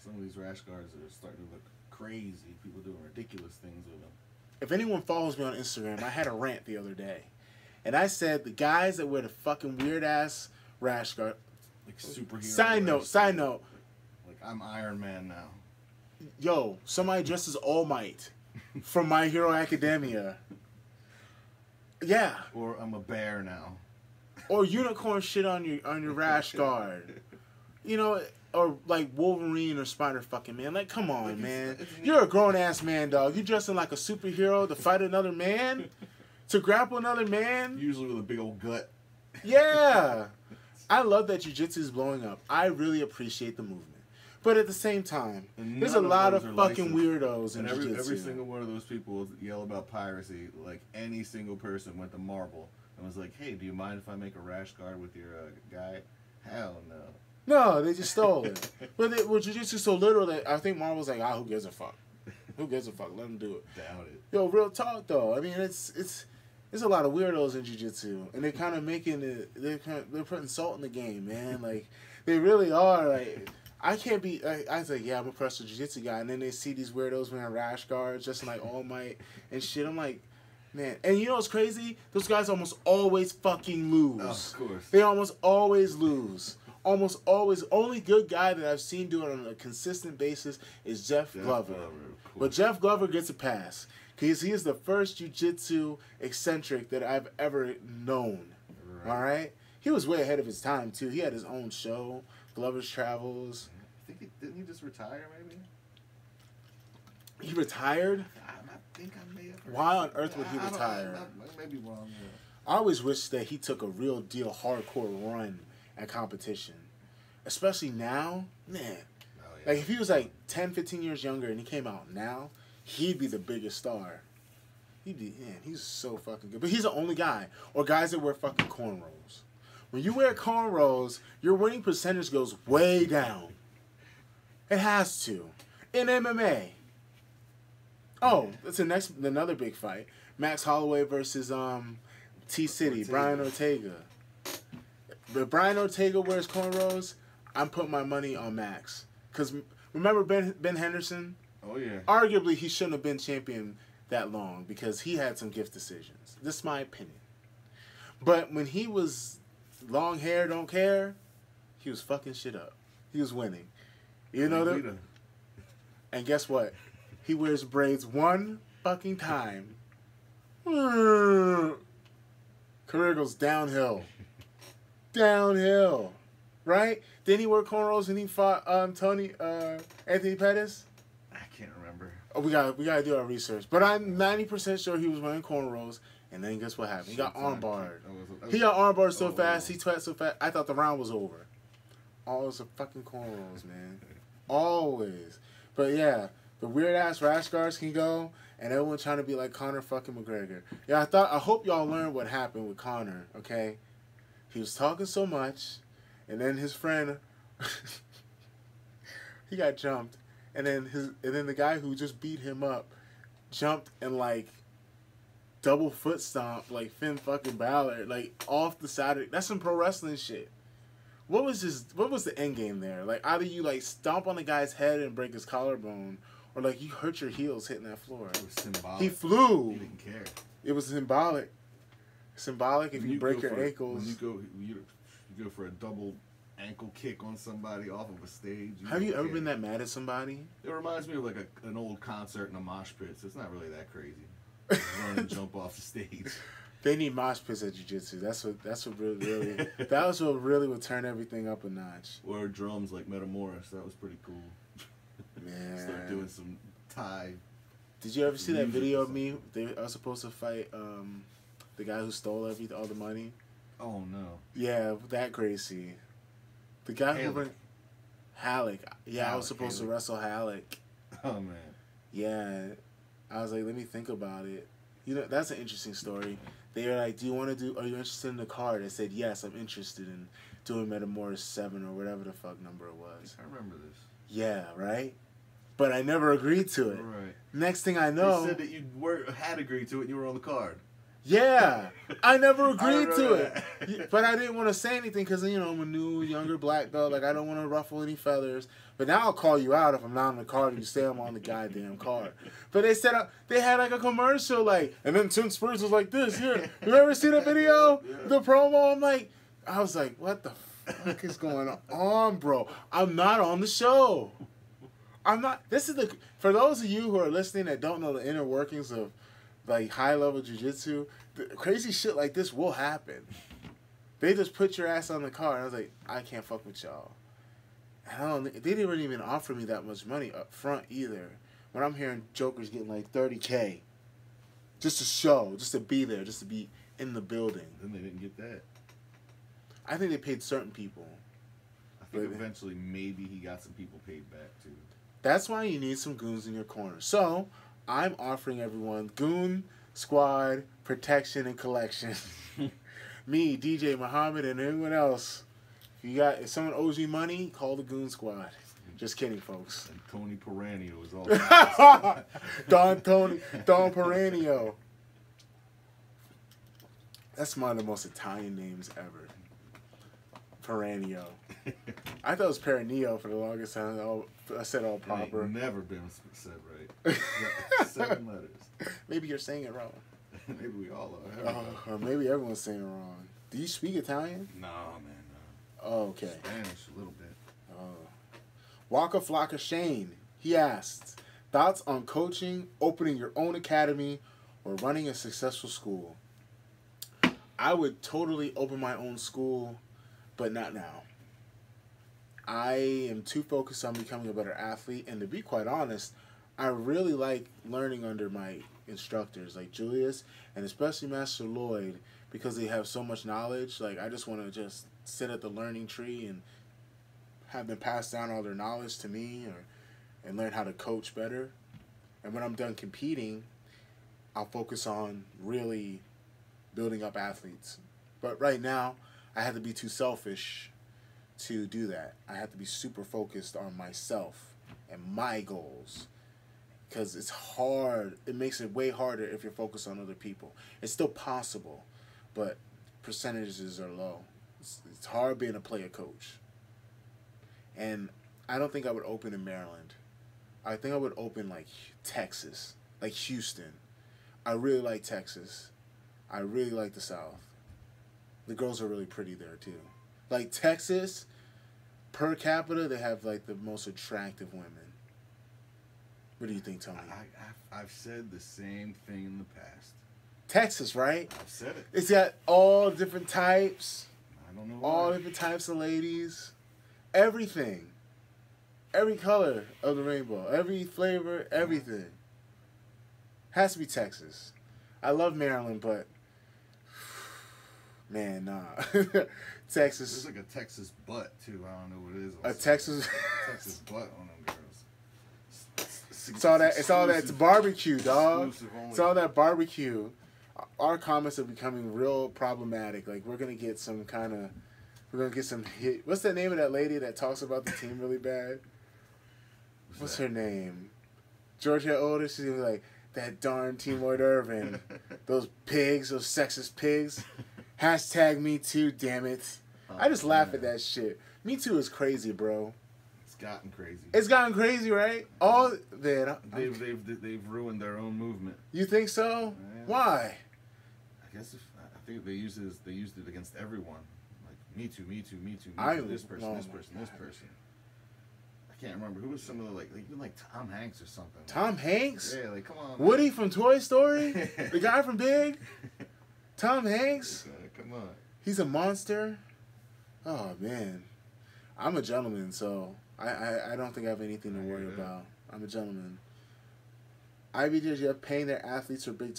Some of these rash guards are starting to look crazy. People doing ridiculous things with them. If anyone follows me on Instagram, I had a rant the other day. And I said the guys that wear the fucking weird-ass rash guard... Like superhero. Side note. Like, I'm Iron Man now. Yo, somebody dressed as All Might from My Hero Academia. Yeah. Or I'm a bear now. Or unicorn shit on your rash guard. you know, or like Wolverine or Spider fucking Man. Like, come on, Like, man. it's You're a grown ass man, dog. You dressing like a superhero to fight another man, to grapple another man. Usually with a big old gut. Yeah, I love that jiu-jitsu is blowing up. I really appreciate the movement. But at the same time, there's a lot of fucking weirdos in jiu-jitsu. Every single one of those people yell about piracy. Like, any single person went to Marvel and was like, hey, do you mind if I make a rash guard with your guy? Hell no. No, they just stole it. But jiu-jitsu so little that I think Marvel's like, who gives a fuck? Who gives a fuck? Let them do it. Doubt it. Yo, real talk though. I mean, it's a lot of weirdos in jiu-jitsu, and they're kind of making it. They're putting salt in the game, man. Like, they really are. Like, I can't be. I was like, yeah, I'm a professional jiu-jitsu guy, and then they see these weirdos wearing rash guards, just like All Might and shit. I'm like, man. And you know what's crazy? Those guys almost always fucking lose. Oh, of course. They almost always lose. Almost always. Only good guy that I've seen do it on a consistent basis is Jeff Glover. But Jeff Glover gets a pass because he is the first jiu-jitsu eccentric that I've ever known. Right. All right? He was way ahead of his time, too. He had his own show, Glover's Travels. Didn't he just retire, maybe? He retired? I think I may have heard. Why on earth would he retire? I may be wrong. Yeah. I always wish that he took a real deal hardcore run at competition. Especially now, man. Oh, yeah. Like, if he was like 10, 15 years younger and he came out now, he'd be the biggest star. He's so fucking good. But he's the only guy. Or guys that wear fucking cornrows. When you wear cornrows, your winning percentage goes way down. It has to. In MMA. Oh, that's another big fight. Max Holloway versus T-City, Brian Ortega. If Brian Ortega wears cornrows, I'm putting my money on Max. Because remember Ben Henderson? Oh, yeah. Arguably, he shouldn't have been champion that long because he had some gift decisions. This is my opinion. But when he was long hair, don't care, he was fucking shit up. He was winning. You know that? And guess what? He wears braids one fucking time. Career goes downhill. Downhill. Right? Didn't he wear cornrows and he fought Anthony Pettis? I can't remember. Oh, we gotta do our research. But I'm 90% sure he was wearing cornrows, and then guess what happened? He got armbarred. He got armbarred so fast, he twat so fast, I thought the round was over. Always the fucking cornrows, man. Always. But yeah, the weird ass rash guards can go, and everyone trying to be like Conor fucking McGregor. Yeah, I hope y'all learned what happened with Conor, okay? He was talking so much, and then his friend he got jumped, and then the guy who just beat him up jumped and like double foot stomp like Finn fucking Balor, like off the side of that's some pro wrestling shit. What was the end game there? Like, either you like stomp on the guy's head and break his collarbone, or like you hurt your heels hitting that floor. It was symbolic. He flew. He didn't care. It was symbolic. Symbolic if you break your ankles. When you go for a double ankle kick on somebody off of a stage. Have you ever been that mad at somebody? It reminds me of like an old concert in a mosh pit, so it's not really that crazy. Run and jump off the stage. They need mosh pits at jiu-jitsu. That's what really that was what really would turn everything up a notch. Or drums like Mateus. That was pretty cool. Man. Start doing some Thai. Did you ever see that video of me? They are supposed to fight the guy who stole all the money. Oh no. Yeah, that crazy. The guy who went Halleck. Yeah, I was supposed to wrestle Halleck. Oh man. Yeah. I was like, let me think about it. You know, that's an interesting story. They were like, are you interested in the card? I said, yes, I'm interested in doing Metamorph 7 or whatever the fuck number it was. I remember this. Yeah, right? But I never agreed to it. Right. Next thing I know... You said that you had agreed to it and you were on the card. Yeah. I never agreed to it. But I didn't want to say anything because, you know, I'm a new, younger black belt. Like, I don't want to ruffle any feathers. But now I'll call you out if I'm not on the card and you say I'm on the goddamn card. But they set up, they had like a commercial, like, and then Tim Spurs was like this. Here, you ever see the video? Yeah. The promo? I was like, what the fuck is going on, bro? I'm not on the show. I'm not. For those of you who are listening that don't know the inner workings of like high level jiu-jitsu, crazy shit like this will happen. They just put your ass on the card. I was like, I can't fuck with y'all. I don't. They didn't even offer me that much money up front either. When I'm hearing jokers getting like $30K, just to show, just to be there, just to be in the building. Then they didn't get that. I think they paid certain people. I think eventually maybe he got some people paid back too. That's why you need some goons in your corner. So I'm offering everyone Goon Squad protection and collection. Me, DJ Muhammad, and anyone else. If someone owes you money, call the Goon Squad. Just kidding, folks. And Tony Peranio is also Don Peranio. That's one of the most Italian names ever. Peranio. I thought it was Peranio for the longest time. I said all proper. Ain't never been said right. 7 letters. Maybe you're saying it wrong. Maybe we all are. Or maybe everyone's saying it wrong. Do you speak Italian? No, man, no. Oh, okay. Spanish a little bit. Waka Flocka Shane, he asked, thoughts on coaching, opening your own academy, or running a successful school? I would totally open my own school, but not now. I am too focused on becoming a better athlete, and to be quite honest, I really like learning under my instructors like Julius and especially Master Lloyd because they have so much knowledge. Like, I just want to just sit at the learning tree and have them pass down all their knowledge to me and learn how to coach better. And when I'm done competing, I'll focus on really building up athletes. But right now, I have to be too selfish to do that. I have to be super focused on myself and my goals. Because it's hard. It makes it way harder if you're focused on other people. It's still possible, but percentages are low. It's hard being a player coach. And I don't think I would open in Maryland. I think I would open like Texas, like Houston. I really like Texas. I really like the South. The girls are really pretty there too. Like Texas, per capita, they have like the most attractive women. What do you think, Tony? I've said the same thing in the past. Texas, right? I've said it. It's got all different types. I don't know why. All different types of ladies. Everything. Every color of the rainbow. Every flavor. Everything. Has to be Texas. I love Maryland, but man, nah. Texas. There's like a Texas butt too. I don't know what it is. A Texas butt on them girls. It's all that barbecue, dog. It's all that barbecue. Our comments are becoming real problematic. Like, we're gonna get some hit. What's the name of that lady that talks about the team really bad? What's her name? Georgia Otis. She's gonna be like, that darn Team Lloyd Irvin. Those pigs, those sexist pigs. Hashtag Me Too, damn it. I just laugh at that shit. Me Too is crazy, bro. Gotten crazy. It's gotten crazy, right? They've ruined their own movement. You think so? Yeah. Why? I guess I think they used it against everyone. Like me too. This person. I can't remember who was some of the even like Tom Hanks or something. Tom Hanks? Yeah, like come on. Woody from Toy Story? The guy from Big? Tom Hanks? Come on. He's a monster. Oh man, I'm a gentleman, so. I don't think I have anything to worry about. I'm a gentleman. IBJJF paying their athletes for big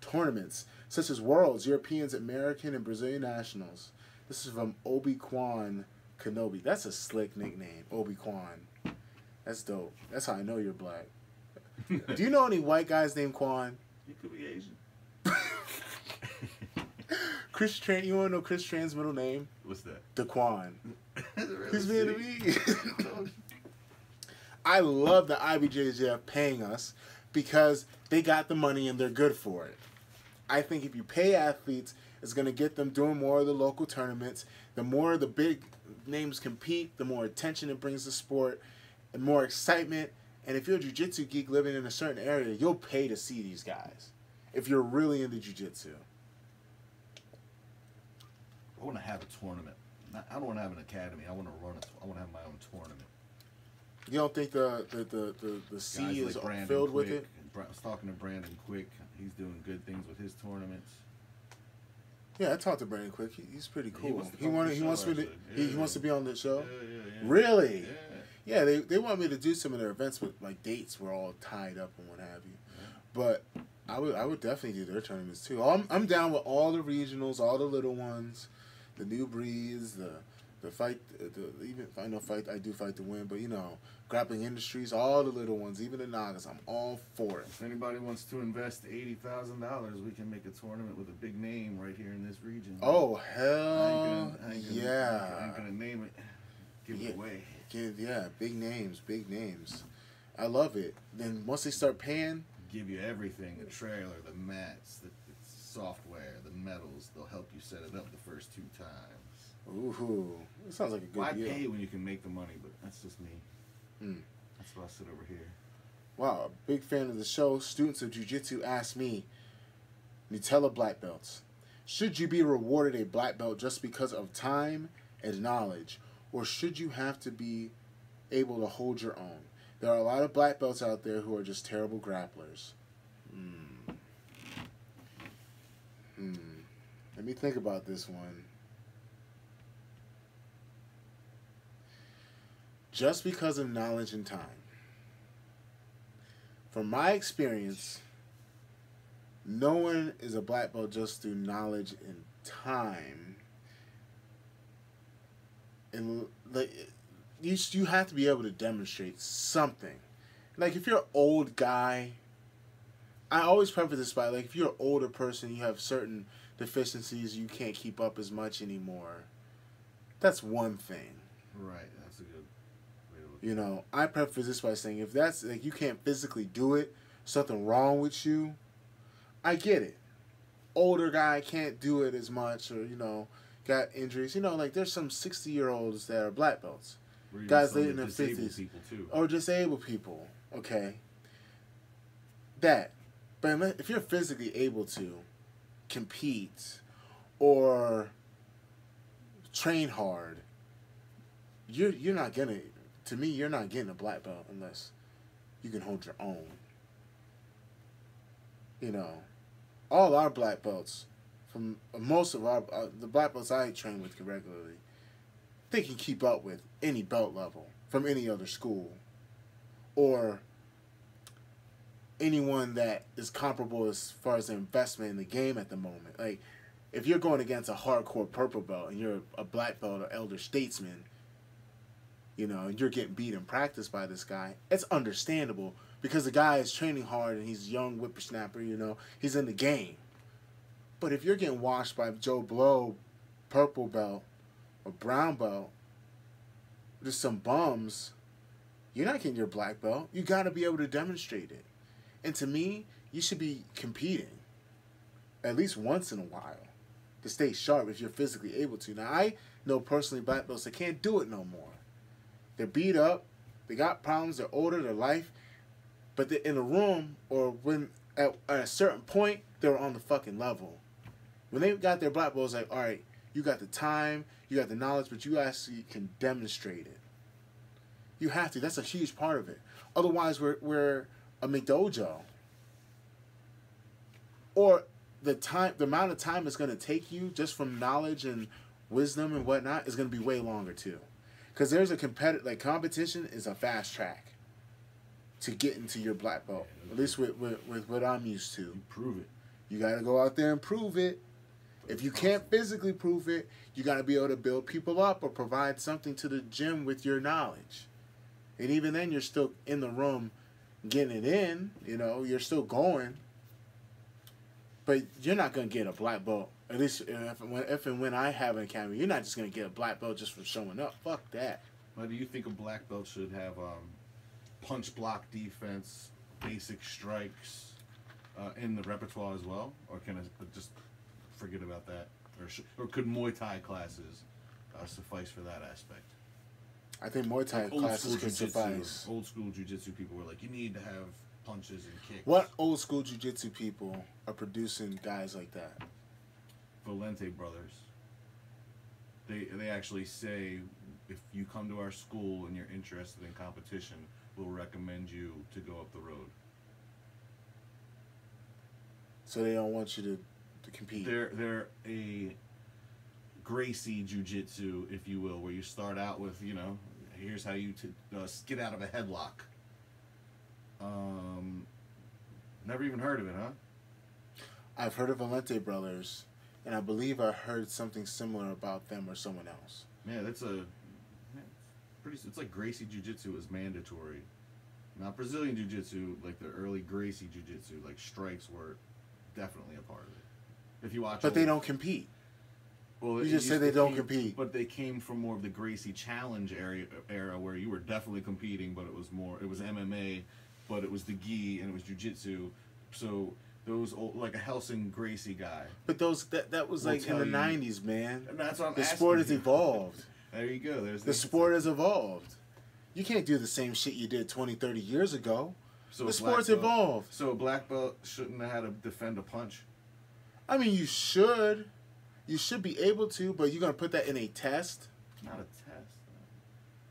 tournaments, such as Worlds, Europeans, American, and Brazilian Nationals. This is from Obi-Kwan Kenobi. That's a slick nickname, Obi-Kwan. That's dope. That's how I know you're black. Do you know any white guys named Kwan? You could be Asian. Chris Tran, you want to know Chris Tran's middle name? What's that? Daquan. Really He's Vietnamese. I love the IBJJF paying us because they got the money and they're good for it. I think if you pay athletes, it's going to get them doing more of the local tournaments. The more the big names compete, the more attention it brings to sport and more excitement. And if you're a jiu-jitsu geek living in a certain area, you'll pay to see these guys if you're really into jiu-jitsu. I want to have a tournament. I don't want to have an academy. I want to have my own tournament. You don't think the sea is like filled with it? I was talking to Brandon Quick. He's doing good things with his tournaments. Yeah, I talked to Brandon Quick. He's pretty cool. He wants to be on the show. Yeah. Really? Yeah. Yeah, they want me to do some of their events, but like dates were all tied up and what have you. Yeah. But I would definitely do their tournaments too. I'm down with all the regionals, all the little ones, the new breeds, the fight, even if I know I do fight to win, but you know, grappling industries, all the little ones, even the Nagas, I'm all for it. If anybody wants to invest $80,000, we can make a tournament with a big name right here in this region. Oh hell, I ain't gonna name it. Give it away. Big names. I love it. Then once they start paying, give you everything: the trailer, the mats, the software, the metals. They'll help you set it up the first 2 times. Ooh, it sounds like a good deal. Why pay when you can make the money? But that's just me. That's why I sit over here. Wow, a big fan of the show. Students of Jiu Jitsu asked me, Nutella black belts, should you be rewarded a black belt just because of time and knowledge, or should you have to be able to hold your own? There are a lot of black belts out there who are just terrible grapplers. Let me think about this one. Just because of knowledge and time. From my experience, no one is a black belt just through knowledge and time. And like, you have to be able to demonstrate something. Like if you're an old guy, I always preface this by like if you're an older person, you have certain deficiencies, you can't keep up as much anymore. That's one thing. Right, that's a good way to look. You know, I preface this by saying if that's like you can't physically do it, something wrong with you, I get it. Older guy can't do it as much, or you know, got injuries. You know, like there's some 60-year-olds that are black belts. Guys late in their 50s. People too. Or disabled people. Okay. That. But if you're physically able to compete or train hard, you're not gonna, to me, you're not getting a black belt unless you can hold your own. You know, all our black belts, from most of our, the black belts I train with regularly, they can keep up with any belt level from any other school or anyone that is comparable as far as the investment in the game at the moment. Like, if you're going against a hardcore purple belt and you're a black belt or elder statesman, you know, and you're getting beat in practice by this guy, it's understandable because the guy is training hard and he's a young whippersnapper, you know, he's in the game. But if you're getting washed by Joe Blow, purple belt, or brown belt, just some bums, you're not getting your black belt. You got to be able to demonstrate it. And to me, you should be competing at least once in a while to stay sharp if you're physically able to. Now, I know personally black belts that can't do it no more. They're beat up, they got problems, they're older, they're life, but they're in a room or when at a certain point, they were on the fucking level. When they got their black belts, like, all right, you got the time, you got the knowledge, but you actually can demonstrate it. You have to. That's a huge part of it. Otherwise, we're a McDojo. Or the amount of time it's going to take you just from knowledge and wisdom and whatnot is going to be way longer too. Because there's a competition is a fast track to get into your black belt. At least with what I'm used to. You prove it. You got to go out there and prove it. If you can't physically prove it, you got to be able to build people up or provide something to the gym with your knowledge. And even then, you're still in the room getting it in. You know, you're still going. But you're not going to get a black belt. At least if and when I have an academy, you're not just going to get a black belt just for showing up. Fuck that. Well, do you think a black belt should have punch block defense, basic strikes in the repertoire as well? Or can it just forget about that? Or could Muay Thai classes suffice for that aspect? I think Muay Thai classes could suffice. Old school jiu-jitsu people were like, you need to have punches and kicks. What old school jiu-jitsu people are producing guys like that? Valente brothers. They actually say, if you come to our school and you're interested in competition, we'll recommend you to go up the road. So they don't want you to to compete. They're a Gracie Jiu-Jitsu, if you will, where you start out with, you know, here's how you get out of a headlock. Never even heard of it, huh? I've heard of Valente Brothers, and I believe I heard something similar about them or someone else. Yeah, that's it's like Gracie Jiu-Jitsu is mandatory. Not Brazilian Jiu-Jitsu, like the early Gracie Jiu-Jitsu, like strikes were definitely a part of it. If you watch, but they don't compete. Well, you just said they don't compete. But they came from more of the Gracie Challenge era where you were definitely competing, but it was MMA, but it was the gi and it was Jiu-Jitsu. So those old, like a Helsing Gracie guy. But that was like in the 90s, man. And that's what I'm the asking sport has you. evolved. There you go. The sport has evolved. You can't do the same shit you did 20, 30 years ago. So the sport's evolved. So a black belt shouldn't have had to defend a punch? I mean, you should. You should be able to, but you're going to put that in a test? Not a test.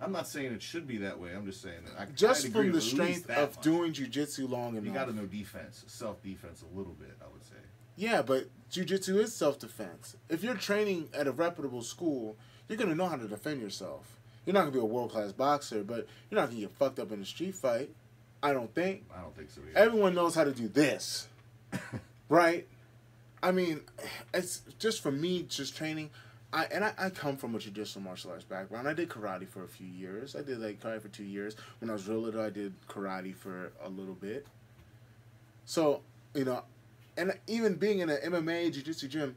I'm not saying it should be that way. I'm just saying that. Just from the strength of doing jiu-jitsu long enough. You got to know defense, self-defense a little bit, I would say. Yeah, but jiu-jitsu is self-defense. If you're training at a reputable school, you're going to know how to defend yourself. You're not going to be a world-class boxer, but you're not going to get fucked up in a street fight. I don't think. I don't think so either. Everyone knows how to do this. Right? I mean, it's just for me, just training. I come from a traditional martial arts background. I did karate for a few years. I did like karate for 2 years. When I was real little, I did karate for a little bit. So, you know, and even being in an MMA jiu-jitsu gym,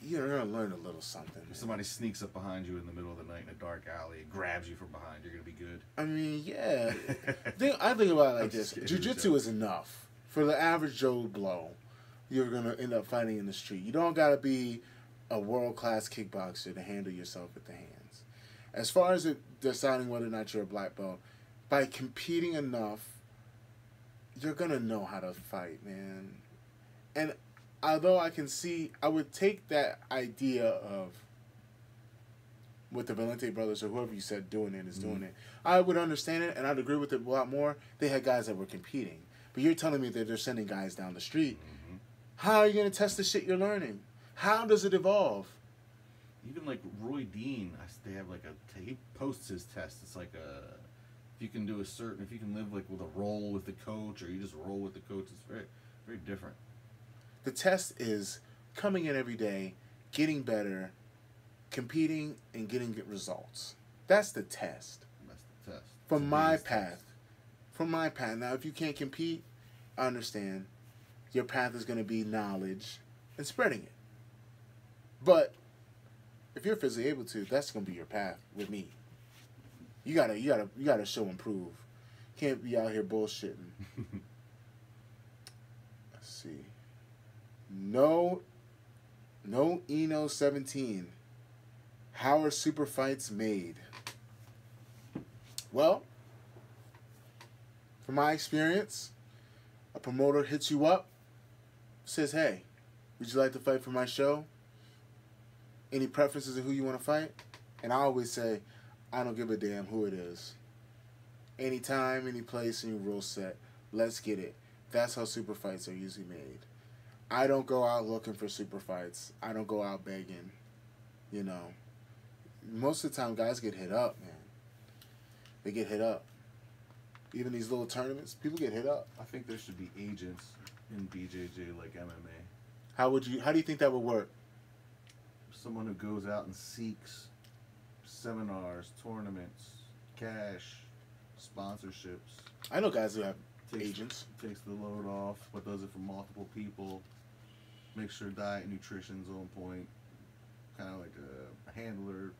you're going to learn a little something. If somebody sneaks up behind you in the middle of the night in a dark alley and grabs you from behind, you're going to be good. I mean, yeah. I think about it like this. Jiu-jitsu is enough. For the average Joe Blow, you're going to end up fighting in the street. You don't got to be a world-class kickboxer to handle yourself with the hands. As far as deciding whether or not you're a black belt, by competing enough, you're going to know how to fight, man. And although I would take that idea of what the Valente brothers or whoever you said doing it is doing it. I would understand it, and I'd agree with it a lot more. They had guys that were competing. But you're telling me that they're sending guys down the street. How are you going to test the shit you're learning? How does it evolve? Even like Roy Dean, they have like he posts his test. It's like if you can live like with a roll with the coach, or you just roll with the coach. It's very, very different. The test is coming in every day, getting better, competing, and getting good results. That's the test. That's the test. From my path. From my path. Now, if you can't compete, I understand. Your path is going to be knowledge and spreading it. But if you're physically able to, that's going to be your path with me. You gotta show and prove. Can't be out here bullshitting. Let's see. No Eno 17. How are super fights made? Well, from my experience, a promoter hits you up, says, hey, would you like to fight for my show? Any preferences of who you want to fight? And I always say, I don't give a damn who it is. Anytime, any place, any rule set. Let's get it. That's how super fights are usually made. I don't go out looking for super fights. I don't go out begging. You know. Most of the time, guys get hit up, man. They get hit up. Even these little tournaments, people get hit up. I think there should be agents in BJJ like MMA. How do you think that would work? Someone who goes out and seeks seminars, tournaments, cash, sponsorships. I know guys who have agents. Takes the load off, but does it for multiple people. Make sure diet and nutrition's on point. Kind of like a handler.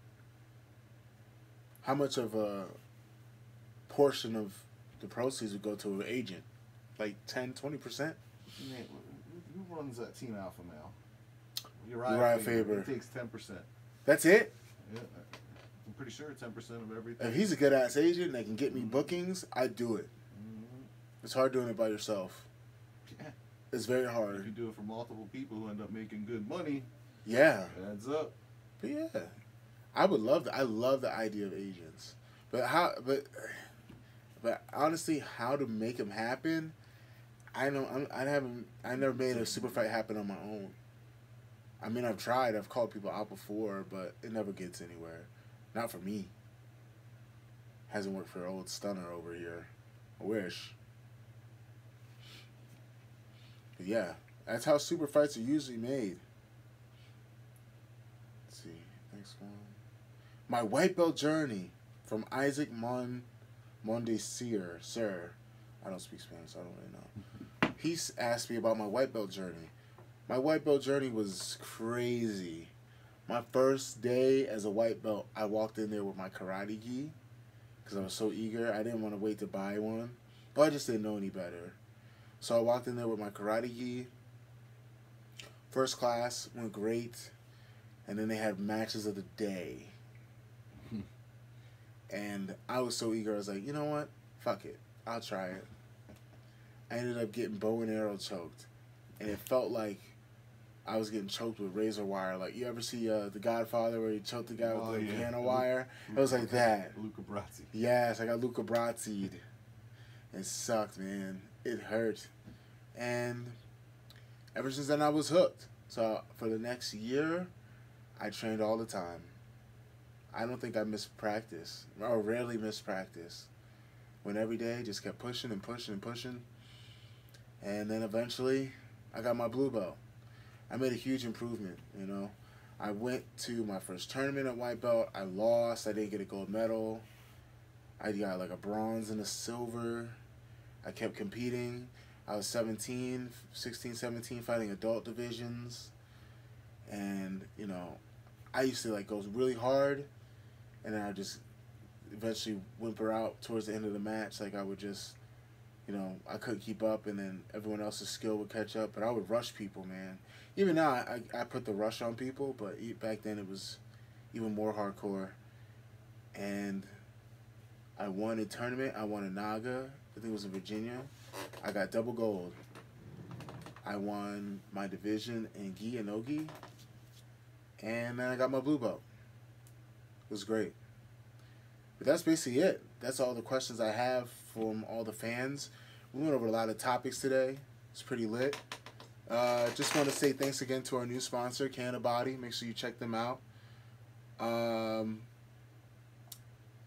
How much of a portion of the proceeds would go to an agent? Like 10, 20%? Who runs that Team Alpha Male? Uriah Faber. He takes 10%. That's it? Yeah, I'm pretty sure 10% of everything. If he's a good ass agent that can get me bookings, I'd do it. It's hard doing it by yourself. Yeah. It's very hard. If you do it for multiple people who end up making good money, yeah, it adds up. But yeah, I would love that. I love the idea of agents, but how? But honestly, how to make them happen? I never made a super fight happen on my own. I mean, I've tried. I've called people out before, but it never gets anywhere. Not for me. Hasn't worked for old Stunner over here. I wish. But yeah, that's how super fights are usually made. Let's see. Next one. My white belt journey from Isaac Mondesier, sir. I don't speak Spanish, so I don't really know. He asked me about my white belt journey. My white belt journey was crazy. My first day as a white belt, I walked in there with my karate gi because I was so eager. I didn't want to wait to buy one. But I just didn't know any better. So I walked in there with my karate gi. First class went great. And then they had matches of the day. And I was so eager. I was like, you know what? Fuck it. I'll try it. I ended up getting bow and arrow choked. And it felt like I was getting choked with razor wire. Like, you ever see The Godfather where he choked the guy with the piano wire? It was like that. Luca Brasi. Yes, I got Luca Brasi'd. It sucked, man. It hurt. And ever since then, I was hooked. So for the next year, I trained all the time. I don't think I missed practice, or rarely missed practice. Went every day, just kept pushing and pushing and pushing. And then eventually, I got my blue belt. I made a huge improvement, you know. I went to my first tournament at white belt. I lost. I didn't get a gold medal. I got like a bronze and a silver. I kept competing. I was 16, 17, fighting adult divisions. And, you know, I used to like go really hard. And then I just eventually whimper out towards the end of the match. Like I would just, you know, I couldn't keep up, and then everyone else's skill would catch up. But I would rush people, man. Even now, I put the rush on people, but back then it was even more hardcore. And I won a tournament. I won a Naga. I think it was in Virginia. I got double gold. I won my division in gi and no-gi. And then I got my blue belt. It was great. But that's basically it. That's all the questions I have from all the fans. We went over a lot of topics today. It's pretty lit. Just want to say thanks again to our new sponsor, Canada Body. Make sure you check them out.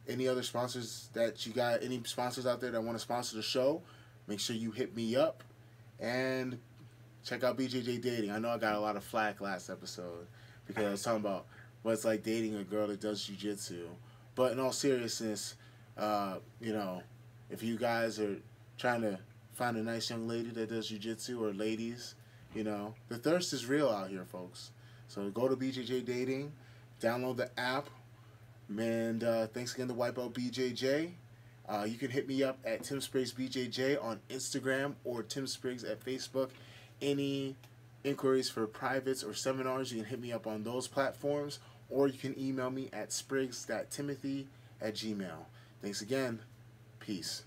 Any other sponsors that you got, any sponsors out there that want to sponsor the show, make sure you hit me up. And check out BJJ Dating. I know I got a lot of flack last episode because I was talking about what it's like dating a girl that does Jiu Jitsu. But in all seriousness, you know, if you guys are trying to find a nice young lady that does Jiu Jitsu, or ladies, you know, the thirst is real out here, folks. So go to BJJ Dating, download the app, and thanks again to White Belt BJJ. You can hit me up at Tim Spriggs BJJ on Instagram, or Tim Spriggs at Facebook. Any inquiries for privates or seminars, you can hit me up on those platforms, or you can email me at spriggs.timothy@gmail.com. Thanks again. Peace.